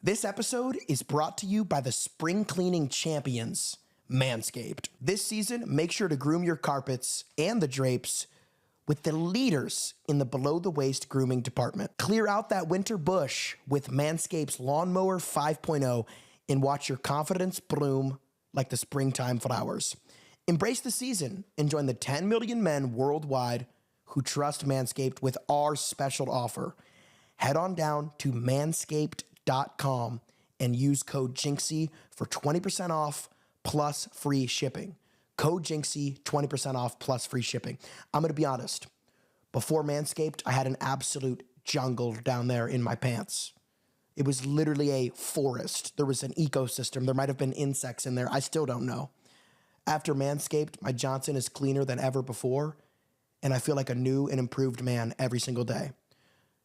This episode is brought to you by the spring cleaning champions, Manscaped. This season, make sure to groom your carpets and the drapes with the leaders in the below-the-waist grooming department. Clear out that winter bush with Manscaped's Lawnmower 5.0 and watch your confidence bloom like the springtime flowers. Embrace the season and join the 10 million men worldwide who trust Manscaped with our special offer. Head on down to manscaped.com and use code Jynxzi for 20% off plus free shipping. Code Jynxzi, 20% off plus free shipping. I'm going to be honest. Before Manscaped, I had an absolute jungle down there in my pants. It was literally a forest. There was an ecosystem. There might have been insects in there. I still don't know. After Manscaped, my Johnson is cleaner than ever before, and I feel like a new and improved man every single day.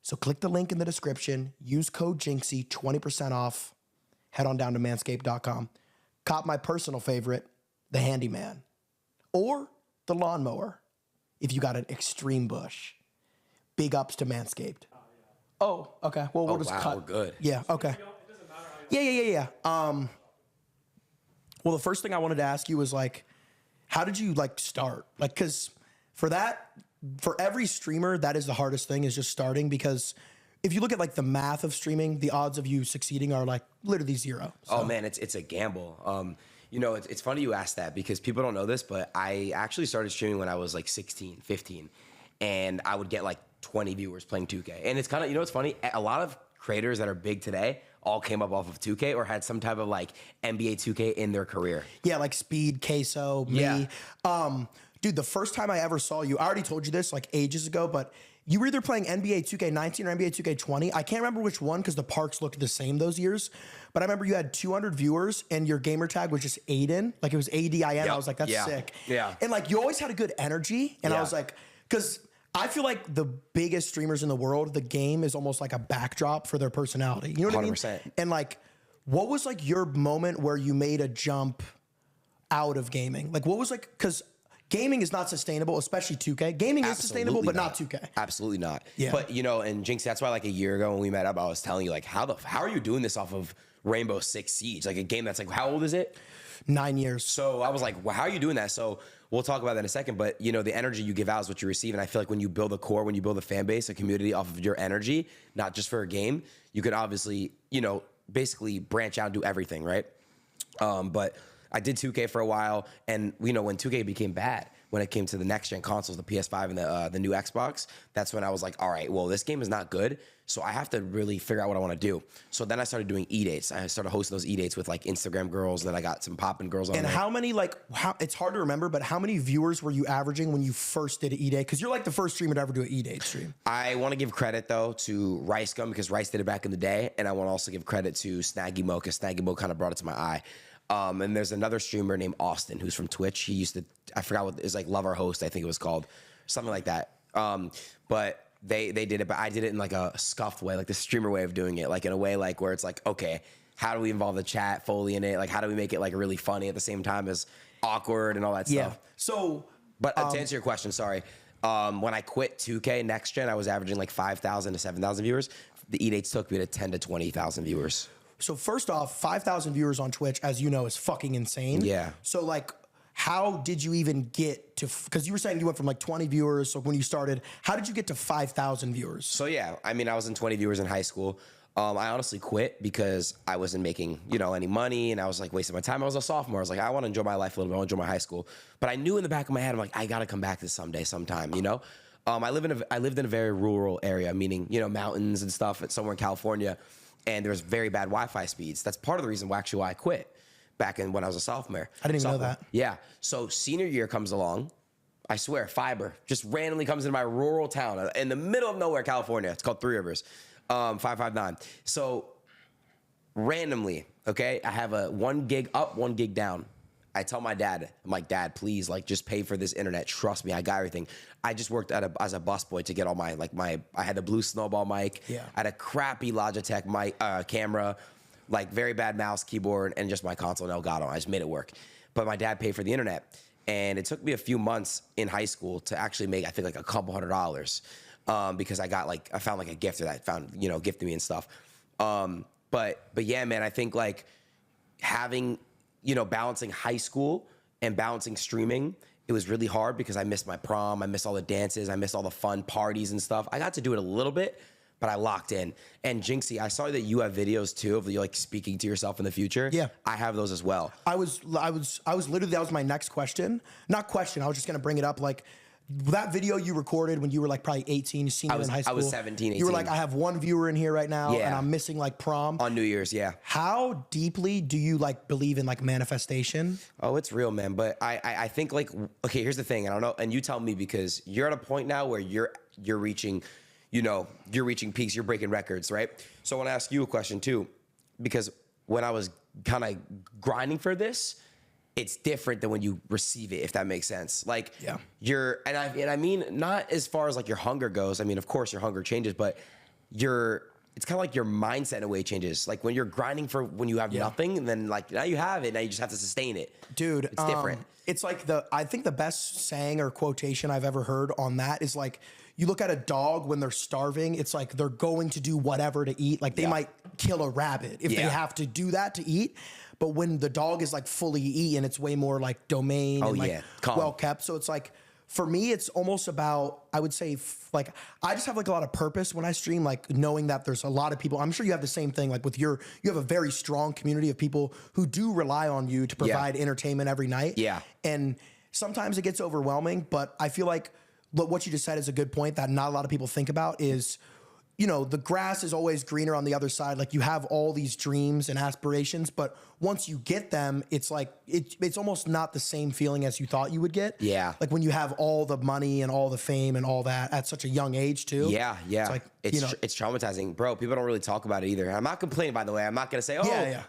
So click the link in the description, use code Jynxzi, 20% off, head on down to manscaped.com. Cop my personal favorite, the handyman, or the lawnmower, if you got an extreme bush. Big ups to Manscaped. Oh, okay. Well, we'll just cut. We're good. Yeah, okay. Yeah. Well, the first thing I wanted to ask you was, like, how did you, like, start? Like, because for every streamer, that is the hardest thing, is just starting, because if you look at, like, the math of streaming, the odds of you succeeding are, like, literally zero. So. Oh, man, it's a gamble. You know, it's funny you asked that because people don't know this, but I actually started streaming when I was like 16, 15, and I would get like 20 viewers playing 2K. And it's kind of, you know what's funny? A lot of creators that are big today all came up off of 2K or had some type of like NBA 2K in their career. Yeah, like Speed, Queso, me. Yeah. Dude, the first time I ever saw you, I already told you this like ages ago, but you were either playing NBA 2K19 or NBA 2K20. I can't remember which one because the parks looked the same those years. But I remember you had 200 viewers and your gamer tag was just Adin. Like it was ADIN. Yep. I was like, that's sick. Yeah. And like you always had a good energy. And I was like, because I feel like the biggest streamers in the world, the game is almost like a backdrop for their personality. You know what 100%. I mean? And like, what was like your moment where you made a jump out of gaming? Like what was like, because gaming is not sustainable, especially 2K. Gaming is sustainable, but not 2K. Absolutely not. Yeah. But, you know, and Jynxzi, that's why like a year ago when we met up, I was telling you, like, how are you doing this off of Rainbow Six Siege? Like a game that's like, how old is it? 9 years. So I was like, well, how are you doing that? So we'll talk about that in a second. But, you know, the energy you give out is what you receive. And I feel like when you build a core, when you build a fan base, a community off of your energy, not just for a game, you could obviously, you know, basically branch out and do everything, right? But I did 2K for a while. And, you know, when 2K became bad, when it came to the next-gen consoles, the PS5 and the new Xbox, that's when I was like, all right, well, this game is not good, so I have to really figure out what I want to do. So then I started doing E-dates. I started hosting those E-dates with, like, Instagram girls, and then I got some poppin' girls on there. And how many, like, it's hard to remember, but how many viewers were you averaging when you first did an E-date? Because you're, like, the first streamer to ever do an E-date stream. I want to give credit, though, to Rice Gum, because Rice did it back in the day, and I want to also give credit to Snaggy Mo, because Snaggy Mo kind of brought it to my eye. And there's another streamer named Austin who's from Twitch. He used to, I forgot what, it's like Love Our Host, I think it was called, something like that. But they did it, but I did it in like a scuffed way, like the streamer way of doing it, like in a way like where it's like, okay, how do we involve the chat Foley in it? Like how do we make it like really funny at the same time as awkward and all that stuff? So, but to answer your question, sorry. When I quit 2K next gen, I was averaging like 5,000 to 7,000 viewers. The E-dates took me to 10 to 20,000 viewers. So first off, 5,000 viewers on Twitch, as you know, is fucking insane. Yeah. So like, how did you even get to, because you were saying you went from like 20 viewers, so when you started, how did you get to 5,000 viewers? So yeah, I mean, I was in 20 viewers in high school. I honestly quit because I wasn't making, you know, any money, and I was like wasting my time. I was a sophomore. I was like, I want to enjoy my life a little bit. I want to enjoy my high school. But I knew in the back of my head, I'm like, I got to come back to this sometime, you know? I lived in a very rural area, meaning, you know, mountains and stuff, somewhere in California. And there was very bad Wi-Fi speeds. That's part of the reason why I quit back when I was a sophomore. I didn't even know that. Yeah. So senior year comes along. I swear, fiber just randomly comes into my rural town in the middle of nowhere, California. It's called Three Rivers, 559. So randomly, okay, I have a 1 gig up, 1 gig down. I tell my dad, I'm like, Dad, please, like, just pay for this internet. Trust me, I got everything. I just worked as a busboy to get all my, I had a blue Snowball mic. Yeah. I had a crappy Logitech mic, camera, like very bad mouse, keyboard, and just my console and Elgato. I just made it work. But my dad paid for the internet. And it took me a few months in high school to actually make, I think, like a couple $100, because I found like a gifter that gifted me and stuff. But yeah, man, I think like having, balancing high school and balancing streaming, it was really hard because I missed my prom. I missed all the dances. I missed all the fun parties and stuff. I got to do it a little bit, but I locked in. And Jynxzi, I saw that you have videos too of you like speaking to yourself in the future. Yeah. I have those as well. I was literally, that was my next question. Not question, I was just gonna bring it up. Like, that video you recorded when you were like probably 18, senior in high school. I was 17, 18. You were like, I have one viewer in here right now, Yeah. and I'm missing like prom. On New Year's, yeah. How deeply do you like believe in like manifestation? Oh, it's real, man. But I think like, okay, here's the thing. I don't know, and you tell me, because you're at a point now where you're reaching, you're reaching peaks, you're breaking records, right? So I want to ask you a question too, because when I was kind of grinding for this, it's different than when you receive it, if that makes sense. Like, yeah, I mean, not as far as like your hunger goes. I mean, of course your hunger changes, but it's kind of like your mindset in a way changes. Like when you're grinding for when you have nothing, and then like now you have it, now you just have to sustain it. Dude, it's different. It's like I think the best saying or quotation I've ever heard on that is like, you look at a dog when they're starving, it's like they're going to do whatever to eat. Like they might kill a rabbit if they have to do that to eat. But when the dog is like fully eaten, it's way more like domain and like well kept. So it's like, for me, it's almost about, I would say, like, I just have like a lot of purpose when I stream, like knowing that there's a lot of people. I'm sure you have the same thing, like with you have a very strong community of people who do rely on you to provide entertainment every night. Yeah. And sometimes it gets overwhelming, but I feel like what you just said is a good point that not a lot of people think about is, the grass is always greener on the other side. Like you have all these dreams and aspirations, but once you get them, it's like, it's almost not the same feeling as you thought you would get. Yeah. Like when you have all the money and all the fame and all that at such a young age too. Yeah. Yeah. It's like, it's traumatizing, bro. People don't really talk about it either. I'm not complaining, by the way. I'm not going to say,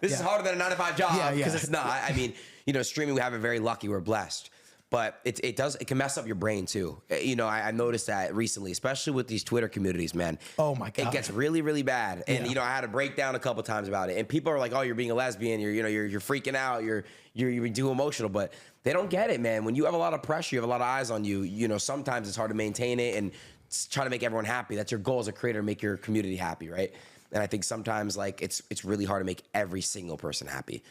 this is harder than a 9-to-5 job, because it's not. I mean, streaming, we have it very lucky. We're blessed. But it can mess up your brain too. I noticed that recently, especially with these Twitter communities, man. Oh my God. It gets really, really bad. And I had a breakdown a couple times about it. And people are like, "Oh, you're being a lesbian. You're freaking out. You're too emotional." But they don't get it, man. When you have a lot of pressure, you have a lot of eyes on you. Sometimes it's hard to maintain it and try to make everyone happy. That's your goal as a creator, make your community happy, right? And I think sometimes like it's really hard to make every single person happy.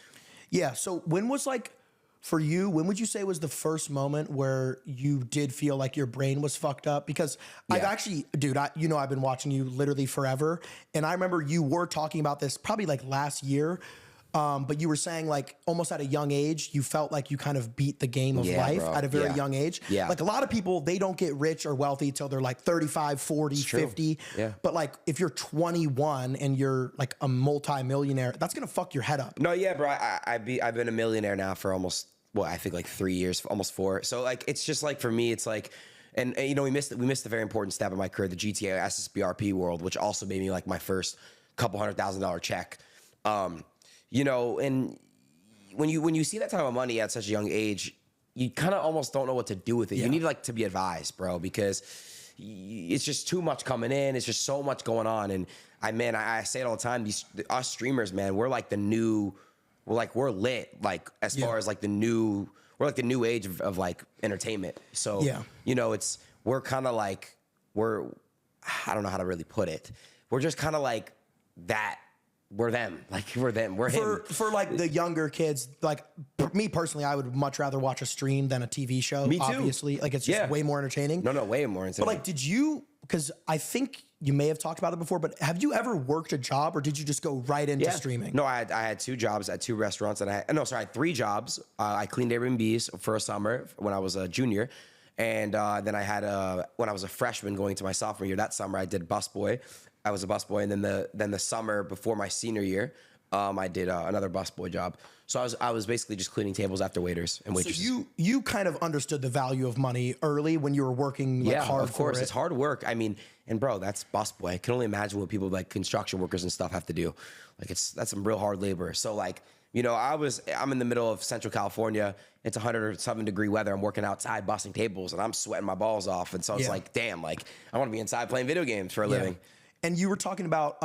Yeah. So when was like, for you, when would you say was the first moment where you did feel like your brain was fucked up? Because I've actually, dude, I've been watching you literally forever. And I remember you were talking about this probably like last year. But you were saying like almost at a young age, you felt like you kind of beat the game of life at a very young age. Yeah. Like a lot of people, they don't get rich or wealthy till they're like 35, 40, 50. Yeah. But like if you're 21 and you're like a multi-millionaire, that's going to fuck your head up. No, yeah, bro. I've been a millionaire now for almost, I think like 3 years, almost 4. So like, it's just like, for me, it's like, and we missed a very important step in my career, the GTA SSBRP world, which also made me like my first couple $100,000 check. And when you see that type of money at such a young age, you kind of almost don't know what to do with it. You need like to be advised, bro, because it's just too much coming in. It's just so much going on. And I say it all the time. Us streamers, man, we're like the new. We're lit, like as far as like we're like the new age of like entertainment. So we're kind of like I don't know how to really put it. We're just kind of like that. We're them. Like we're them. We're him. For like the younger kids, like me personally, I would much rather watch a stream than a TV show. Me too. Obviously, like it's just way more entertaining. No, way more entertaining. But like, because I think you may have talked about it before, but have you ever worked a job or did you just go right into streaming? No, I had 2 jobs at 2 restaurants, and I had 3 jobs. I cleaned Airbnbs for a summer when I was a junior. And then I had when I was a freshman going to my sophomore year, that summer I did busboy. I was a busboy, and then the summer before my senior year, I did another busboy job. So I was basically just cleaning tables after waiters and waitresses. So you kind of understood the value of money early when you were working hard for it. Of course. It's hard work. I mean, and bro, that's busboy. I can only imagine what people like construction workers and stuff have to do. Like that's some real hard labor. So like, I'm in the middle of Central California. It's 107 degree weather. I'm working outside bussing tables and I'm sweating my balls off. And so it's like, damn, like I want to be inside playing video games for a living. And you were talking about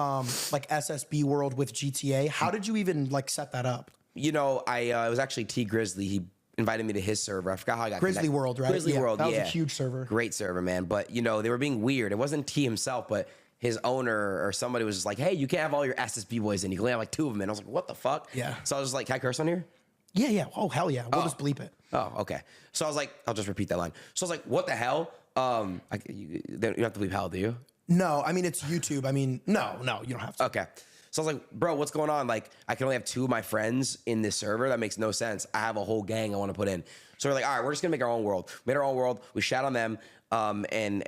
like SSB World with GTA. How did you even like set that up? It was actually T Grizzly. He invited me to his server. I forgot how I got Grizzly World, right? Grizzly World, that was a huge server. Great server, man. But they were being weird. It wasn't T himself, but his owner or somebody was just like, hey, you can't have all your SSB boys in. You can only have like 2 of them in. I was like, what the fuck? Yeah. So I was just like, can I curse on here? Yeah. Oh, hell yeah. We'll just bleep it. Oh, okay. So I was like, I'll just repeat that line. So I was like, what the hell? You don't have to bleep hell, do you? No, I mean, it's YouTube. I mean, no, you don't have to. Okay. So I was like, bro, what's going on? Like, I can only have 2 of my friends in this server. That makes no sense. I have a whole gang I want to put in. So we're like, all right, we're just gonna make our own world. Made our own world. We shat on them. And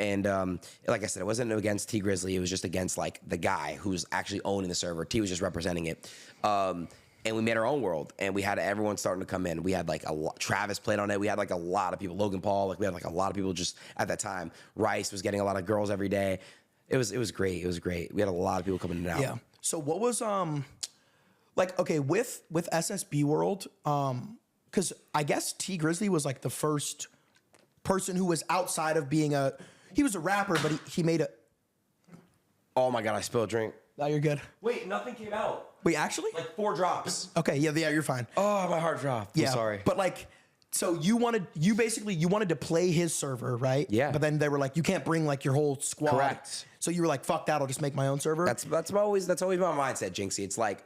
like I said, it wasn't against T Grizzly. It was just against like the guy who's actually owning the server. T was just representing it. And we made our own world, and we had everyone starting to come in. We had like Travis played on it. We had like a lot of people. Logan Paul. Like we had like a lot of people just at that time. Rice was getting a lot of girls every day. It was great. It was great. We had a lot of people coming in and out. Yeah. So what was like, okay, with SSB World, because I guess T Grizzly was like the first person who was outside of being he was a rapper, but he made a. Oh my God, I spilled a drink. No, you're good. Wait, nothing came out. Wait, actually? Like 4 drops. Okay, yeah, you're fine. Oh, my heart dropped. Yeah, I'm sorry. But like, so you wanted to play his server, right? Yeah. But then they were like, you can't bring like your whole squad. Correct. So you were like, fuck that, I'll just make my own server. That's always my mindset, Jynxzi. It's like,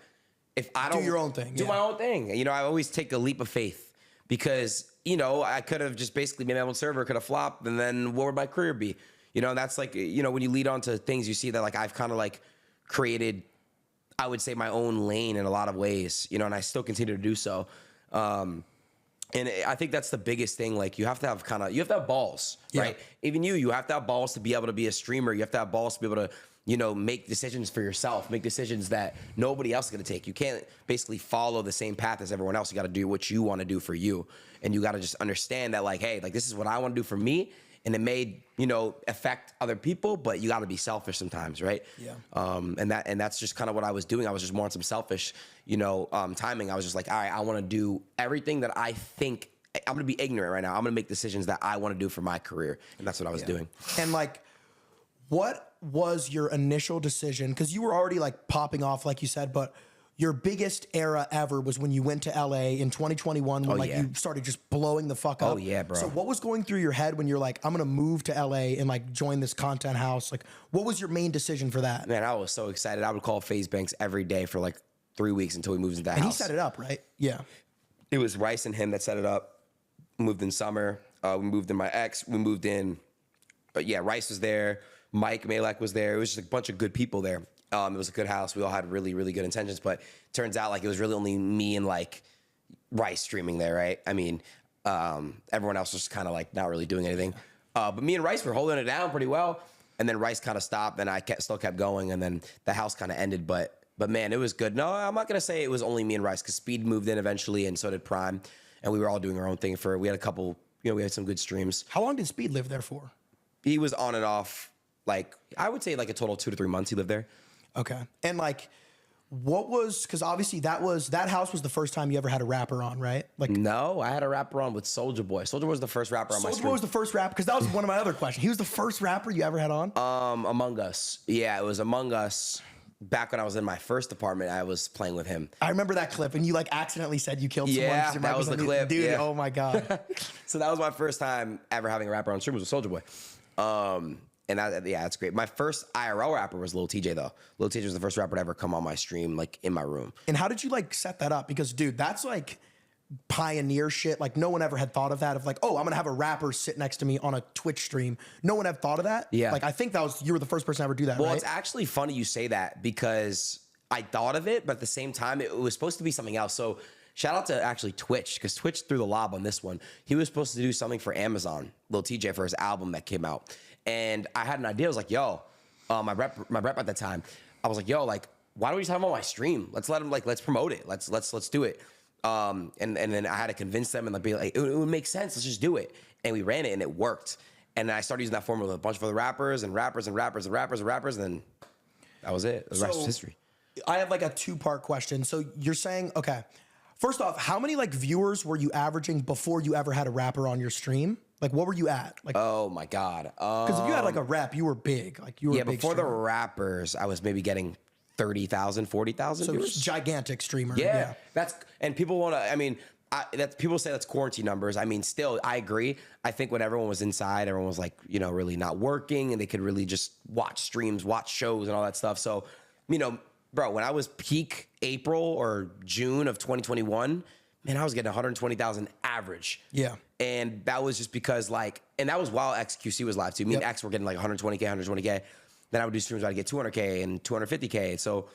if I don't do your own thing, do my own thing. You know, I always take a leap of faith because, you know, I could have just basically made my own server, could have flopped, and then what would my career be? You know, and that's like, you know, when you lead on to things, you see that like I've kind of like created, I would say, my own lane in a lot of ways, you know, and I still continue to do so. And I think that's the biggest thing. Like you have to have balls, right? Even you have to have balls to be able to be a streamer. You have to have balls to be able to, you know, make decisions for yourself, make decisions that nobody else is going to take. You can't basically follow the same path as everyone else. You got to do what you want to do for you. And you got to just understand that like, hey, like this is what I want to do for me. And it may, you know, affect other people, but you got to be selfish sometimes, right? Yeah. And that's just kind of what I was doing. I was just more on some selfish, you know, timing. I was just like, all right, I want to do everything that I think. I'm going to be ignorant right now. I'm going to make decisions that I want to do for my career. And that's what I was doing. And like, what was your initial decision? Because you were already like popping off, like you said, but your biggest era ever was when you went to LA in 2021 when you started just blowing the fuck up. Oh yeah, bro. So what was going through your head when you're like, I'm gonna move to LA and like join this content house? Like, what was your main decision for that? Man, I was so excited. I would call FaZe Banks every day for like 3 weeks until we moved into that house. And he set it up, right? Yeah. It was Rice and him that set it up. We moved in summer. We moved in my ex. We moved in. Rice was there. Mike Malek was there. It was just a bunch of good people there. It was a good house. We all had really, really good intentions, but turns out like it was really only me and like Rice streaming there, right? I mean, everyone else was kind of like not really doing anything. But me and Rice were holding it down pretty well. And then Rice kind of stopped and I still kept going. And then the house kind of ended, but man, it was good. No, I'm not going to say it was only me and Rice because Speed moved in eventually and so did Prime. And we were all doing our own thing we had a couple, you know, we had some good streams. How long did Speed live there for? He was on and off, like, I would say like a total 2 to 3 months he lived there. Okay. And like, because obviously that house was the first time you ever had a rapper on, right? Like, no, I had a rapper on with Soulja Boy. Soulja Boy was the first rapper on my stream. Soulja Boy was the first rapper, because that was one of my other questions. He was the first rapper you ever had on? Among Us. Yeah, it was Among Us. Back when I was in my first apartment, I was playing with him. I remember that clip, and you like accidentally said you killed someone. Yeah, that was the clip. Dude, yeah. Oh my God. So that was my first time ever having a rapper on stream was with Soulja Boy. And that's great. My first IRL rapper was Lil TJ though. Lil TJ was the first rapper to ever come on my stream, like in my room. And how did you like set that up? Because dude, that's like pioneer shit. Like no one ever had thought of that. Of like, oh, I'm gonna have a rapper sit next to me on a Twitch stream. No one had thought of that. Yeah. Like I think you were the first person to ever do that. Well, right? It's actually funny you say that because I thought of it, but at the same time, it was supposed to be something else. So shout out to actually Twitch, because Twitch threw the lob on this one. He was supposed to do something for Amazon, Lil TJ, for his album that came out. And I had an idea. I was like, yo, my rep at that time, I was like, yo, like, why don't we just have him on my stream? Let's let him, like, let's promote it. Let's do it. And then I had to convince them and like be like, it would make sense. Let's just do it. And we ran it and it worked. And then I started using that formula with a bunch of other rappers and rappers. And then that was it. The rest is history. I have like a 2-part question. So you're saying, okay, first off, how many like viewers were you averaging before you ever had a rapper on your stream? Like, what were you at? Like, oh my God. Because if you had like a rep, you were big. Like you were a big before streamer. the rappers, I was maybe getting 30,000, 40,000 So viewers. gigantic streamer. Yeah. And people want to, I mean, People say that's quarantine numbers. I mean, still, I agree. I think when everyone was inside, everyone was like, really not working, and they could really just watch streams, watch shows, and all that stuff. So, bro, when I was peak April or June of 2021, man, I was getting 120,000 average. Yeah. And that was just because and that was while XQC was live too. Me and X were getting like 120K. Then I would do streams where I'd get 200K and 250K. So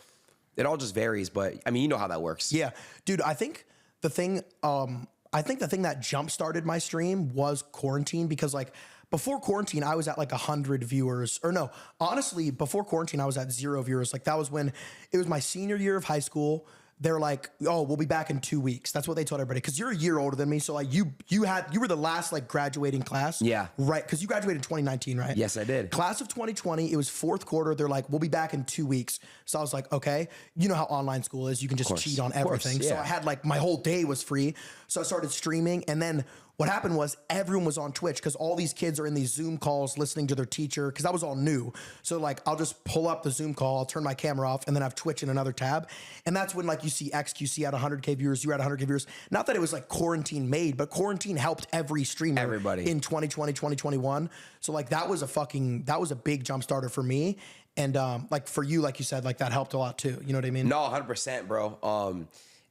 it all just varies. But I mean, you know how that works. Yeah, dude, I think the thing that jump started my stream was quarantine, because like before quarantine, I was at like 100 viewers, or no, honestly, before quarantine, I was at 0 viewers. Like that was when it was my senior year of high school. They're like, oh, we'll be back in 2 weeks. That's what they told everybody. Cause you're a year older than me. So like you were the last like graduating class. Yeah. Right. Cause you graduated in 2019, right? Yes, I did. Class of 2020, it was fourth quarter. They're like, we'll be back in 2 weeks. So I was like, okay, you know how online school is. You can just cheat on everything. Yeah. So I had like my whole day was free. So I started streaming, and then what happened was everyone was on Twitch because all these kids are in these Zoom calls listening to their teacher, because that was all new. So like I'll just pull up the Zoom call, I'll turn my camera off, and then have Twitch in another tab. And that's when like you see XQC at 100K viewers, you were at 100K viewers. Not that it was like quarantine made, but quarantine helped every streamer. Everybody. In 2020, 2021. So like that was a big jump starter for me. And like for you, like you said, like that helped a lot too. You know what I mean? No, 100%, bro.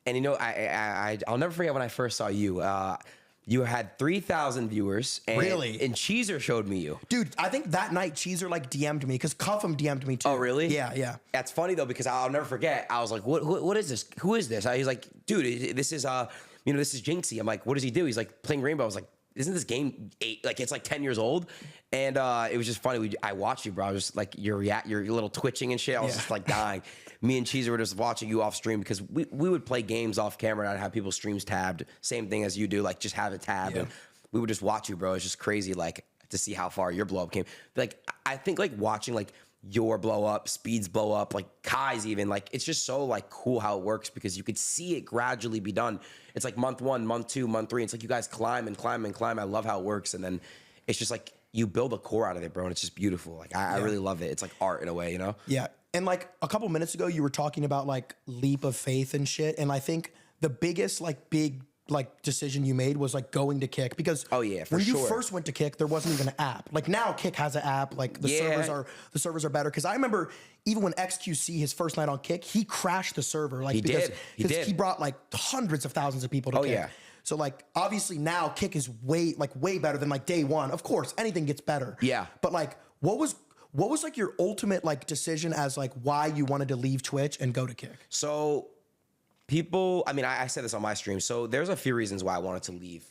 And I'll never forget when I first saw you. You had 3,000 viewers. And, really? And Cheezer showed me you. Dude, I think that night Cheezer like DM'd me, because Cuffham DM'd me too. Oh, really? Yeah. That's funny though, because I'll never forget. I was like, what is this? Who is this? He's like, dude, this is this is Jynxzi. I'm like, what does he do? He's like playing Rainbow. I was like, isn't this game it's like 10 years old? And it was just funny. I watched you, bro. I was just like your little twitching and shit. I was just like dying. Me and Cheezer were just watching you off stream, because we would play games off camera and I'd have people's streams tabbed. Same thing as you do, like just have it tabbed. Yeah. And we would just watch you, bro. It's just crazy, like to see how far your blow up came. Like I think like watching like your blow up, Speed's blow up, like Kai's even, like it's just so like cool how it works, because you could see it gradually be done. It's like month 1, month 2, month 3. It's like you guys climb and climb and climb. I love how it works. And then it's just like you build a core out of it, bro. And it's just beautiful. Like I really love it. It's like art in a way, Yeah. And like a couple minutes ago, you were talking about like leap of faith and shit. And I think the biggest like big like decision you made was like going to Kick, because when you first went to Kick, there wasn't even an app. Like now Kick has an app, like the servers are better. Cause I remember even when XQC, his first night on Kick, he crashed the server. Like because he brought like hundreds of thousands of people to Kick. Yeah. So like obviously now Kick is way better than like day one. Of course, anything gets better. Yeah. But like what was like your ultimate like decision as like why you wanted to leave Twitch and go to Kick? So I said this on my stream. So there's a few reasons why I wanted to leave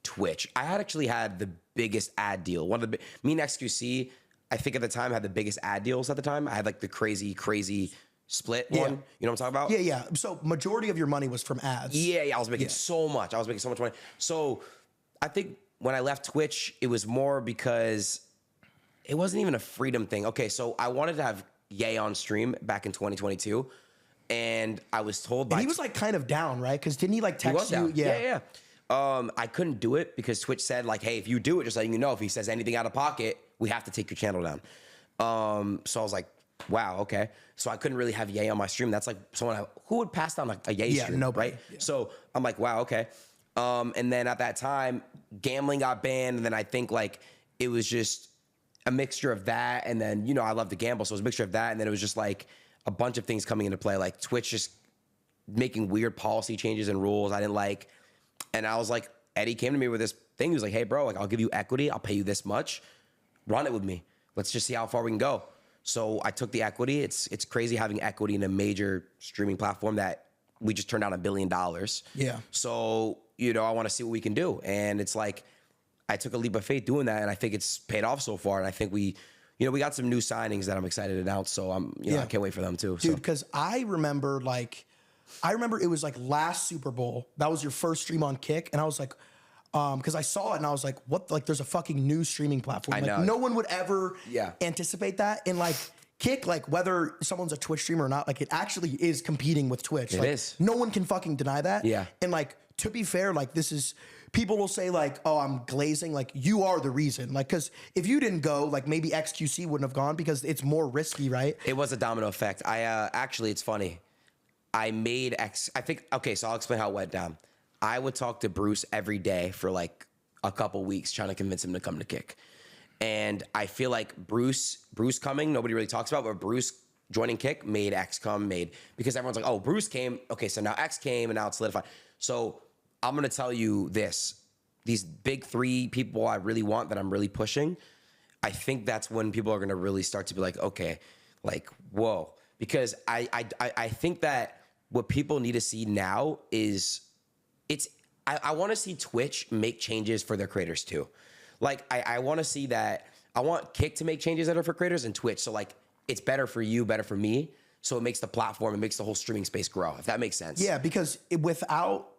Twitch. I actually had the biggest ad deal. Me and XQC, I think at the time, had the biggest ad deals at the time. I had like the crazy split one. You know what I'm talking about? Yeah. So majority of your money was from ads. Yeah. I was making so much. I was making so much money. So I think when I left Twitch, it was more because it wasn't even a freedom thing. Okay, so I wanted to have Ye on stream back in 2022. And I was told by... And he was like kind of down, right? Because didn't he like text you? Down. Yeah. I couldn't do it because Twitch said like, hey, if you do it, just letting you know, if he says anything out of pocket, we have to take your channel down. So I was like, wow, okay. So I couldn't really have Ye on my stream. That's like someone who would pass down like a Ye stream, nobody. Right? Yeah. So I'm like, wow, okay. And then at that time, gambling got banned. And then I think like it was just a mixture of that. And then, I love to gamble. So it was a mixture of that. And then it was just like a bunch of things coming into play, like Twitch just making weird policy changes and rules I didn't like. And I was like, Eddie came to me with this thing. He was like, hey, bro, like I'll give you equity. I'll pay you this much. Run it with me. Let's just see how far we can go. So I took the equity. It's crazy having equity in a major streaming platform that we just turned down $1 billion. Yeah. So, I want to see what we can do. And it's like, I took a leap of faith doing that. And I think it's paid off so far. And I think we got some new signings that I'm excited to announce. So I can't wait for them too. Dude, because I remember it was like last Super Bowl. That was your first stream on Kick. And I was like, because I saw it and I was like, what? Like there's a fucking new streaming platform. I know. No one would ever anticipate that. And like Kick, like whether someone's a Twitch streamer or not, like it actually is competing with Twitch. It is. No one can fucking deny that. Yeah. And like, to be fair, like people will say like, oh, I'm glazing. Like you are the reason. Like, cause if you didn't go, like maybe XQC wouldn't have gone because it's more risky, right? It was a domino effect. Actually, it's funny. I think, okay, so I'll explain how it went down. I would talk to Bruce every day for like a couple weeks trying to convince him to come to Kick. And I feel like Bruce coming, nobody really talks about, but Bruce joining Kick made X come, because everyone's like, oh, Bruce came. Okay, so now X came and now it's solidified. So I'm going to tell you this. These big 3 people I really want that I'm really pushing, I think that's when people are going to really start to be like, okay, like, whoa. Because I think that what people need to see now is I want to see Twitch make changes for their creators too. Like, I want to see that. I want Kick to make changes that are for creators and Twitch. So like, it's better for you, better for me. So it makes the platform, it makes the whole streaming space grow, if that makes sense. Yeah, because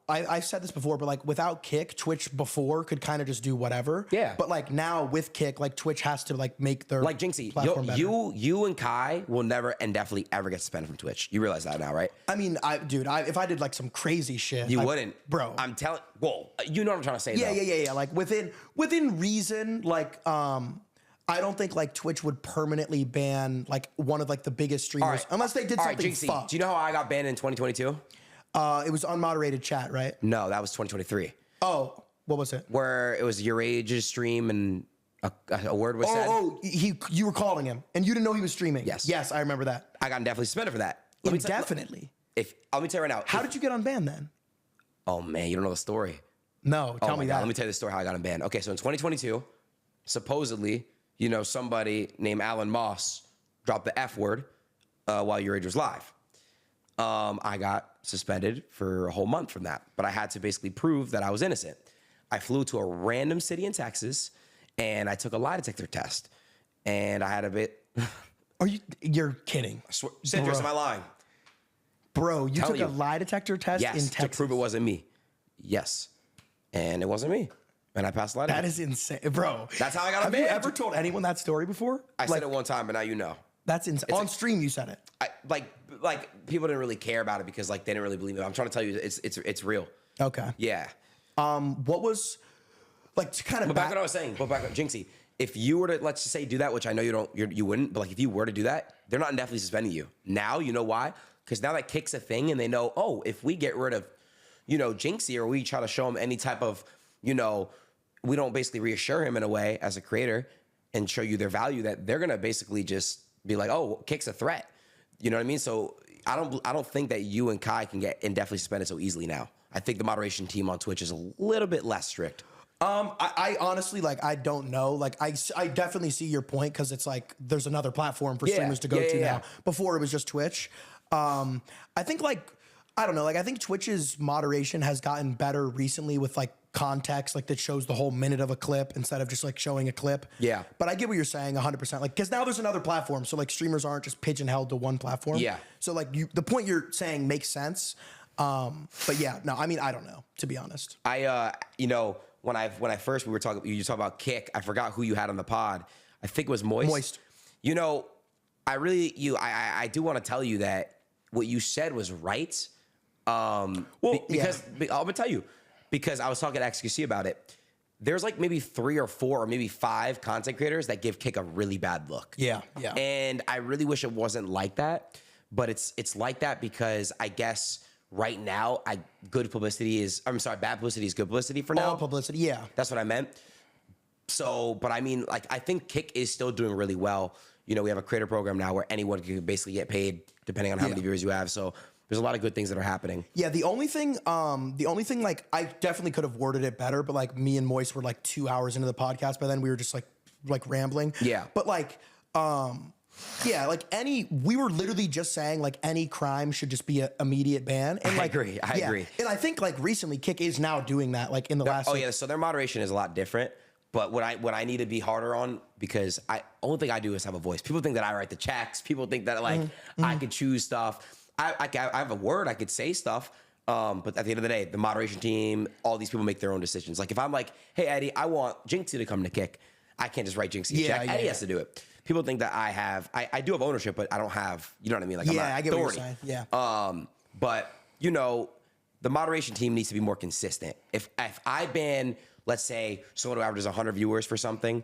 I've said this before, but like without Kick, Twitch before could kind of just do whatever. Yeah. But like now with Kick, like Twitch has to like make their like Jynxzi, platform better. you and Kai will never and definitely ever get suspended from Twitch. You realize that now, right? I mean, if I did like some crazy shit, you wouldn't, bro. I'm telling. Well, you know what I'm trying to say. Yeah, though. yeah. Like within reason, like I don't think like Twitch would permanently ban like one of like the biggest streamers unless they did something Jynxzi, fucked. do you know how I got banned in 2022? It was unmoderated chat, right? No, that was 2023. Oh, what was it? Where it was your age's stream and a word was said. Oh, you were calling him and you didn't know he was streaming. Yes, I remember that. I got definitely suspended for that. Indefinitely. Let me tell you right now. How did you get unbanned then? Oh man, you don't know the story. No, tell me that. Let me tell you the story how I got unbanned. Okay, so in 2022, supposedly, somebody named Alan Moss dropped the F word while Your Age was live. I got suspended for a whole month from that, but I had to basically prove that I was innocent. I flew to a random city in Texas, and I took a lie detector test, and I had a bit. You're kidding. Citrus, am I lying? Bro, you took a lie detector test in Texas? To prove it wasn't me. Yes, and it wasn't me. And I passed the lie detector. That is insane, bro. That's how I got unbanned. Have you ever told anyone that story before? I said it one time, but now you know. That's insane. On stream, you said it. Like people didn't really care about it because like they didn't really believe it. I'm trying to tell you, it's real. Okay. Yeah. What was like to kind of back what I was saying? But back Jynxzi, if you were to let's just say do that, which I know you wouldn't, but like if you were to do that, they're not indefinitely suspending you. Now you know why? Because now that Kick's a thing, and they know, oh, if we get rid of, Jynxzi, or we try to show him any type of, we don't basically reassure him in a way as a creator and show you their value, that they're gonna basically just be like, oh, Kick's a threat. You know what I mean? So I don't think that you and Kai can get indefinitely suspended so easily now. I think the moderation team on Twitch is a little bit less strict. I honestly, like, I don't know. Like, I definitely see your point, because it's like there's another platform for streamers to go to now. Before it was just Twitch. I think I don't know. Like, I think Twitch's moderation has gotten better recently with like context, like that shows the whole minute of a clip instead of just like showing a clip. Yeah. But I get what you're saying 100%. Like, because now there's another platform. So like streamers aren't just pigeonholed to one platform. Yeah. So like the point you're saying makes sense. But yeah, no, I mean, I don't know, to be honest. When I first we were talking, you talk about Kick. I forgot who you had on the pod. I think it was Moist. I do want to tell you that what you said was right. I'm gonna tell you, because I was talking to XQC about it. There's like maybe 3 or 4 or maybe 5 content creators that give Kick a really bad look. Yeah. And I really wish it wasn't like that, but it's like that because I guess right now, bad publicity is good publicity for now. All publicity, yeah. That's what I meant. So, but I mean, like, I think Kick is still doing really well. We have a creator program now where anyone can basically get paid depending on how many viewers you have. So there's a lot of good things that are happening. Yeah, the only thing, like, I definitely could have worded it better, but like me and Moist were like 2 hours into the podcast. By then we were just like rambling. Yeah. But like, yeah, like we were literally just saying like any crime should just be an immediate ban. And like, I agree. And I think like recently Kick is now doing that, like in the last. Oh yeah, so their moderation is a lot different. But what I need to be harder on, because only thing I do is have a voice. People think that I write the checks. People think that like I could choose stuff. I have a word, I could say stuff. But at the end of the day, the moderation team, all these people make their own decisions. Like if I'm like, hey Eddie, I want Jynxzi to come to Kick, I can't just write Jynxzi a check. Eddie has to do it. People think that I do have ownership, but I don't have, you know what I mean? Like I'm not authority. What you're saying. Yeah. But the moderation team needs to be more consistent. If I ban, let's say someone who averages 100 viewers for something,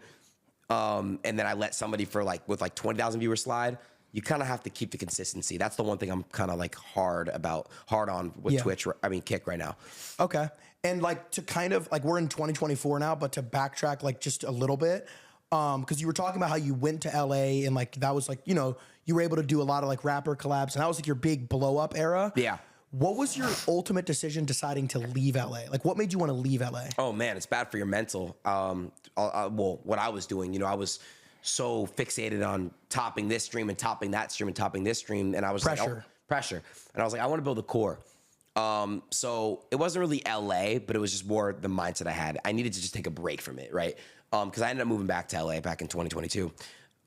and then I let somebody with 20,000 viewers slide, you kind of have to keep the consistency. That's the one thing I'm kind of like hard on with Twitch. I mean, Kick right now. Okay. And like to kind of like, we're in 2024 now, but to backtrack like just a little bit, because you were talking about how you went to LA and like that was like, you know, you were able to do a lot of like rapper collabs and that was like your big blow up era. Yeah. What was your ultimate decision deciding to leave LA? Like what made you want to leave LA? Oh man, it's bad for your mental. Well, what I was doing, you know, I was so fixated on topping this stream and topping that stream and topping this stream. And I was like, pressure. And I was like, I want to build a core. So it wasn't really LA, but it was just more the mindset I had. I needed to just take a break from it, right? Because I ended up moving back to LA back in 2022.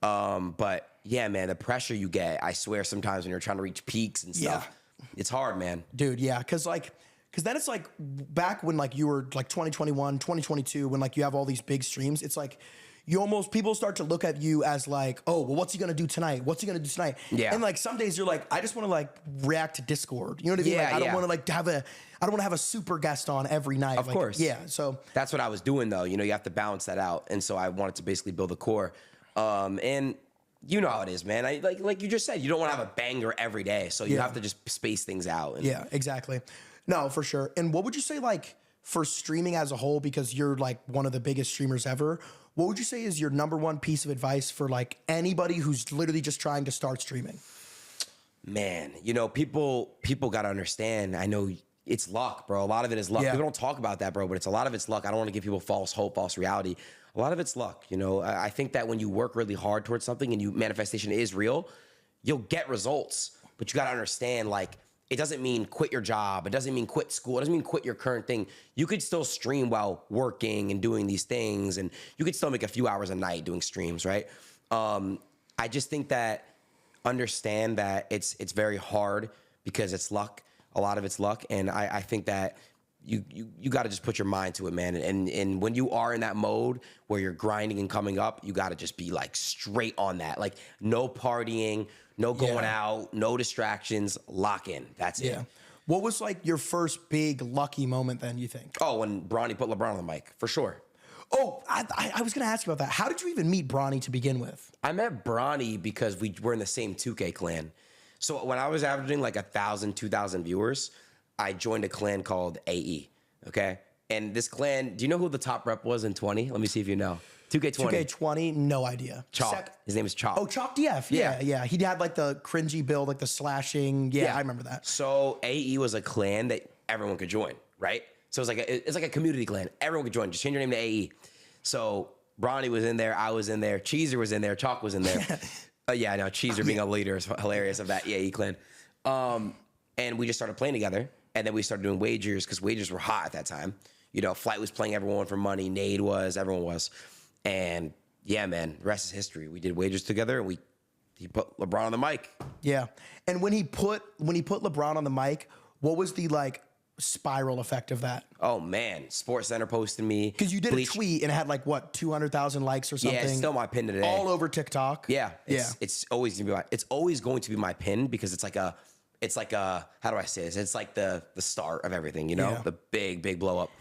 But yeah, man, the pressure you get, I swear sometimes when you're trying to reach peaks and stuff, it's hard, man. Dude, yeah, because then it's like back when like you were like 2021, 2022, when like you have all these big streams, it's like people start to look at you as like, oh, well, what's he gonna do tonight? What's he gonna do tonight? Yeah. And like some days you're like, I just want to like react to Discord. You know what I mean? Like I don't want to like I don't want to have a super guest on every night. Of course. Yeah. So that's what I was doing though. You know, you have to balance that out. And so I wanted to basically build a core. And you know how it is, man. I like you just said, you don't want to have a banger every day. So you have to just space things out. And yeah, exactly. No, for sure. And what would you say like for streaming as a whole, because you're like one of the biggest streamers ever, what would you say is your number one piece of advice for like anybody who's literally just trying to start streaming? Man, you know, people got to understand. I know it's luck, bro. A lot of it is luck. People don't talk about that, bro, but a lot of it's luck. I don't want to give people false hope, false reality. A lot of it's luck. You know, I think that when you work really hard towards something and manifestation is real, you'll get results. But you got to understand, like, it doesn't mean quit your job. It doesn't mean quit school. It doesn't mean quit your current thing. You could still stream while working and doing these things, and you could still make a few hours a night doing streams, right? I just think that understand that it's very hard because it's luck. A lot of it's luck, and I think that you got to just put your mind to it, man. And when you are in that mode where you're grinding and coming up, you got to just be like straight on that. Like no partying, no going out, no distractions, lock in. That's it. What was like your first big lucky moment then, you think? Oh, when Bronny put LeBron on the mic, for sure. Oh, I was going to ask you about that. How did you even meet Bronny to begin with? I met Bronny because we were in the same 2K clan. So when I was averaging like 1,000, 2,000 viewers, I joined a clan called AE, okay? And this clan, do you know who the top rep was in 20? Let me see if you know. 2K20. 2K20, no idea. Chalk. His name is Chalk. Oh, Chalk DF. Yeah. He had like the cringy build, like the slashing. Yeah, I remember that. So AE was a clan that everyone could join, right? So it's like a community clan. Everyone could join. Just change your name to AE. So Bronny was in there. I was in there. Cheezer was in there. Chalk was in there. Yeah, I know. Cheezer being a leader is hilarious of that AE clan. And we just started playing together. And then we started doing wagers because wagers were hot at that time. You know, Flight was playing everyone for money. Nade was. Everyone was. And yeah, man, the rest is history. We did wagers together, and he put LeBron on the mic. Yeah, and when he put LeBron on the mic, what was the like spiral effect of that? Oh man, SportsCenter posted me because you did a tweet and it had like what 200,000 likes or something. Yeah, it's still my pin today. All over TikTok. Yeah, it's always going to be my pin because it's like a how do I say this? It's like the start of everything, you know, the big blow up.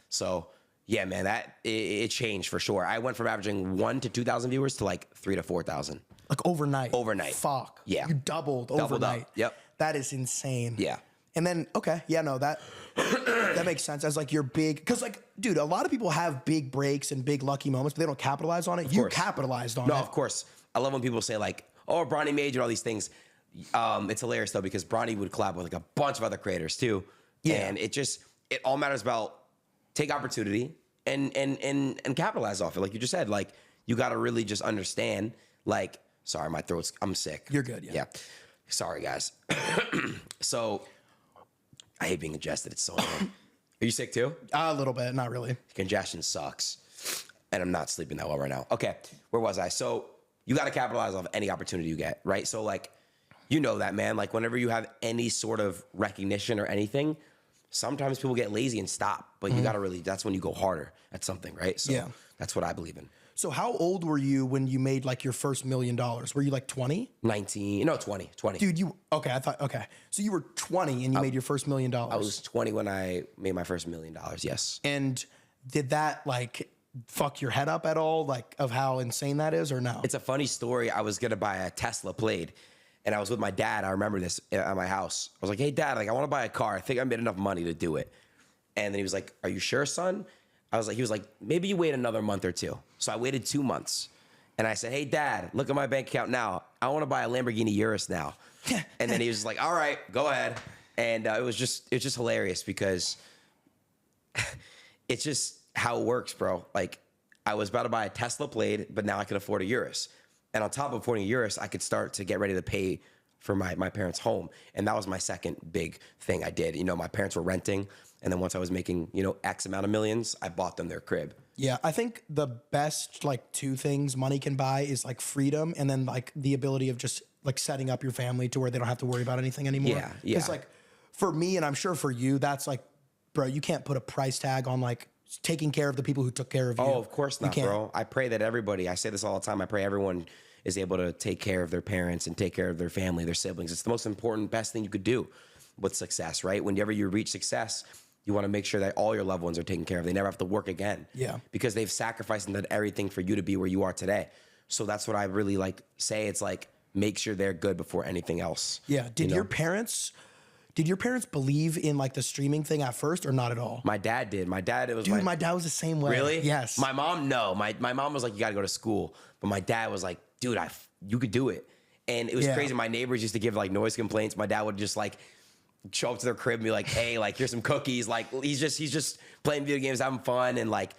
So. Yeah, man, it changed for sure. I went from averaging 1,000 to 2,000 viewers to like 3,000 to 4,000. Like overnight. Fuck. Yeah. You doubled overnight. Up. Yep. That is insane. Yeah. And then that makes sense as like your big, because like, dude, a lot of people have big breaks and big lucky moments, but they don't capitalize on it. You capitalized on it. No, of course. I love when people say like, oh, Bronny made you all these things. It's hilarious though because Bronny would collab with like a bunch of other creators too. Yeah. And it all matters about take opportunity and capitalize off it. Like you just said, like you got to really just understand, like, sorry, my throat's, I'm sick. You're good. Yeah. Sorry guys. So I hate being congested. It's so annoying. Are you sick too? A little bit. Not really. Congestion sucks. And I'm not sleeping that well right now. Okay. Where was I? So you got to capitalize off any opportunity you get, right? So like, you know that, man, like whenever you have any sort of recognition or anything, sometimes people get lazy and stop, but you got to really, that's when you go harder at something, right? So that's what I believe in. So how old were you when you made like your first $1 million? Were you like 20? 19, no, 20. Dude, so you were 20 and you made your first $1 million. I was 20 when I made my first $1 million, yes. And did that like fuck your head up at all? Like of how insane that is or no? It's a funny story. I was going to buy a Tesla Plaid And I was with my dad. I remember this at my house. I was like, hey, Dad, like, I want to buy a car. I think I made enough money to do it. And then he was like, are you sure, son? He was like, maybe you wait another month or two. So I waited 2 months. And I said, hey, Dad, look at my bank account now. I want to buy a Lamborghini Urus now. And then he was just like, all right, go ahead. And it was just hilarious because it's just how it works, bro. Like, I was about to buy a Tesla Plaid, but now I can afford a Urus. And on top of affording a Urus, I could start to get ready to pay for my parents' home. And that was my second big thing I did. You know, my parents were renting. And then once I was making, you know, X amount of millions, I bought them their crib. Yeah, I think the best, like, two things money can buy is, like, freedom and then, like, the ability of just, like, setting up your family to where they don't have to worry about anything anymore. Yeah. Because, like, for me, and I'm sure for you, that's, like, bro, you can't put a price tag on, like, taking care of the people who took care of you. Oh, of course not, bro. I pray that everybody, I say this all the time, I pray everyone is able to take care of their parents and take care of their family, their siblings. It's the most important, best thing you could do with success, right? Whenever you reach success, you want to make sure that all your loved ones are taken care of. They never have to work again. Yeah. Because they've sacrificed and done everything for you to be where you are today. So that's what I really like say. It's like, make sure they're good before anything else. Yeah. Did your parents believe in, like, the streaming thing at first or not at all? My dad did. My dad, it was Dude, my dad was the same way. Really? Yes. My mom, no. My mom was like, you got to go to school. But my dad was like, dude, you could do it. And it was crazy. My neighbors used to give, like, noise complaints. My dad would just, like, show up to their crib and be like, hey, like, here's some cookies. Like, he's just playing video games, having fun. And, like,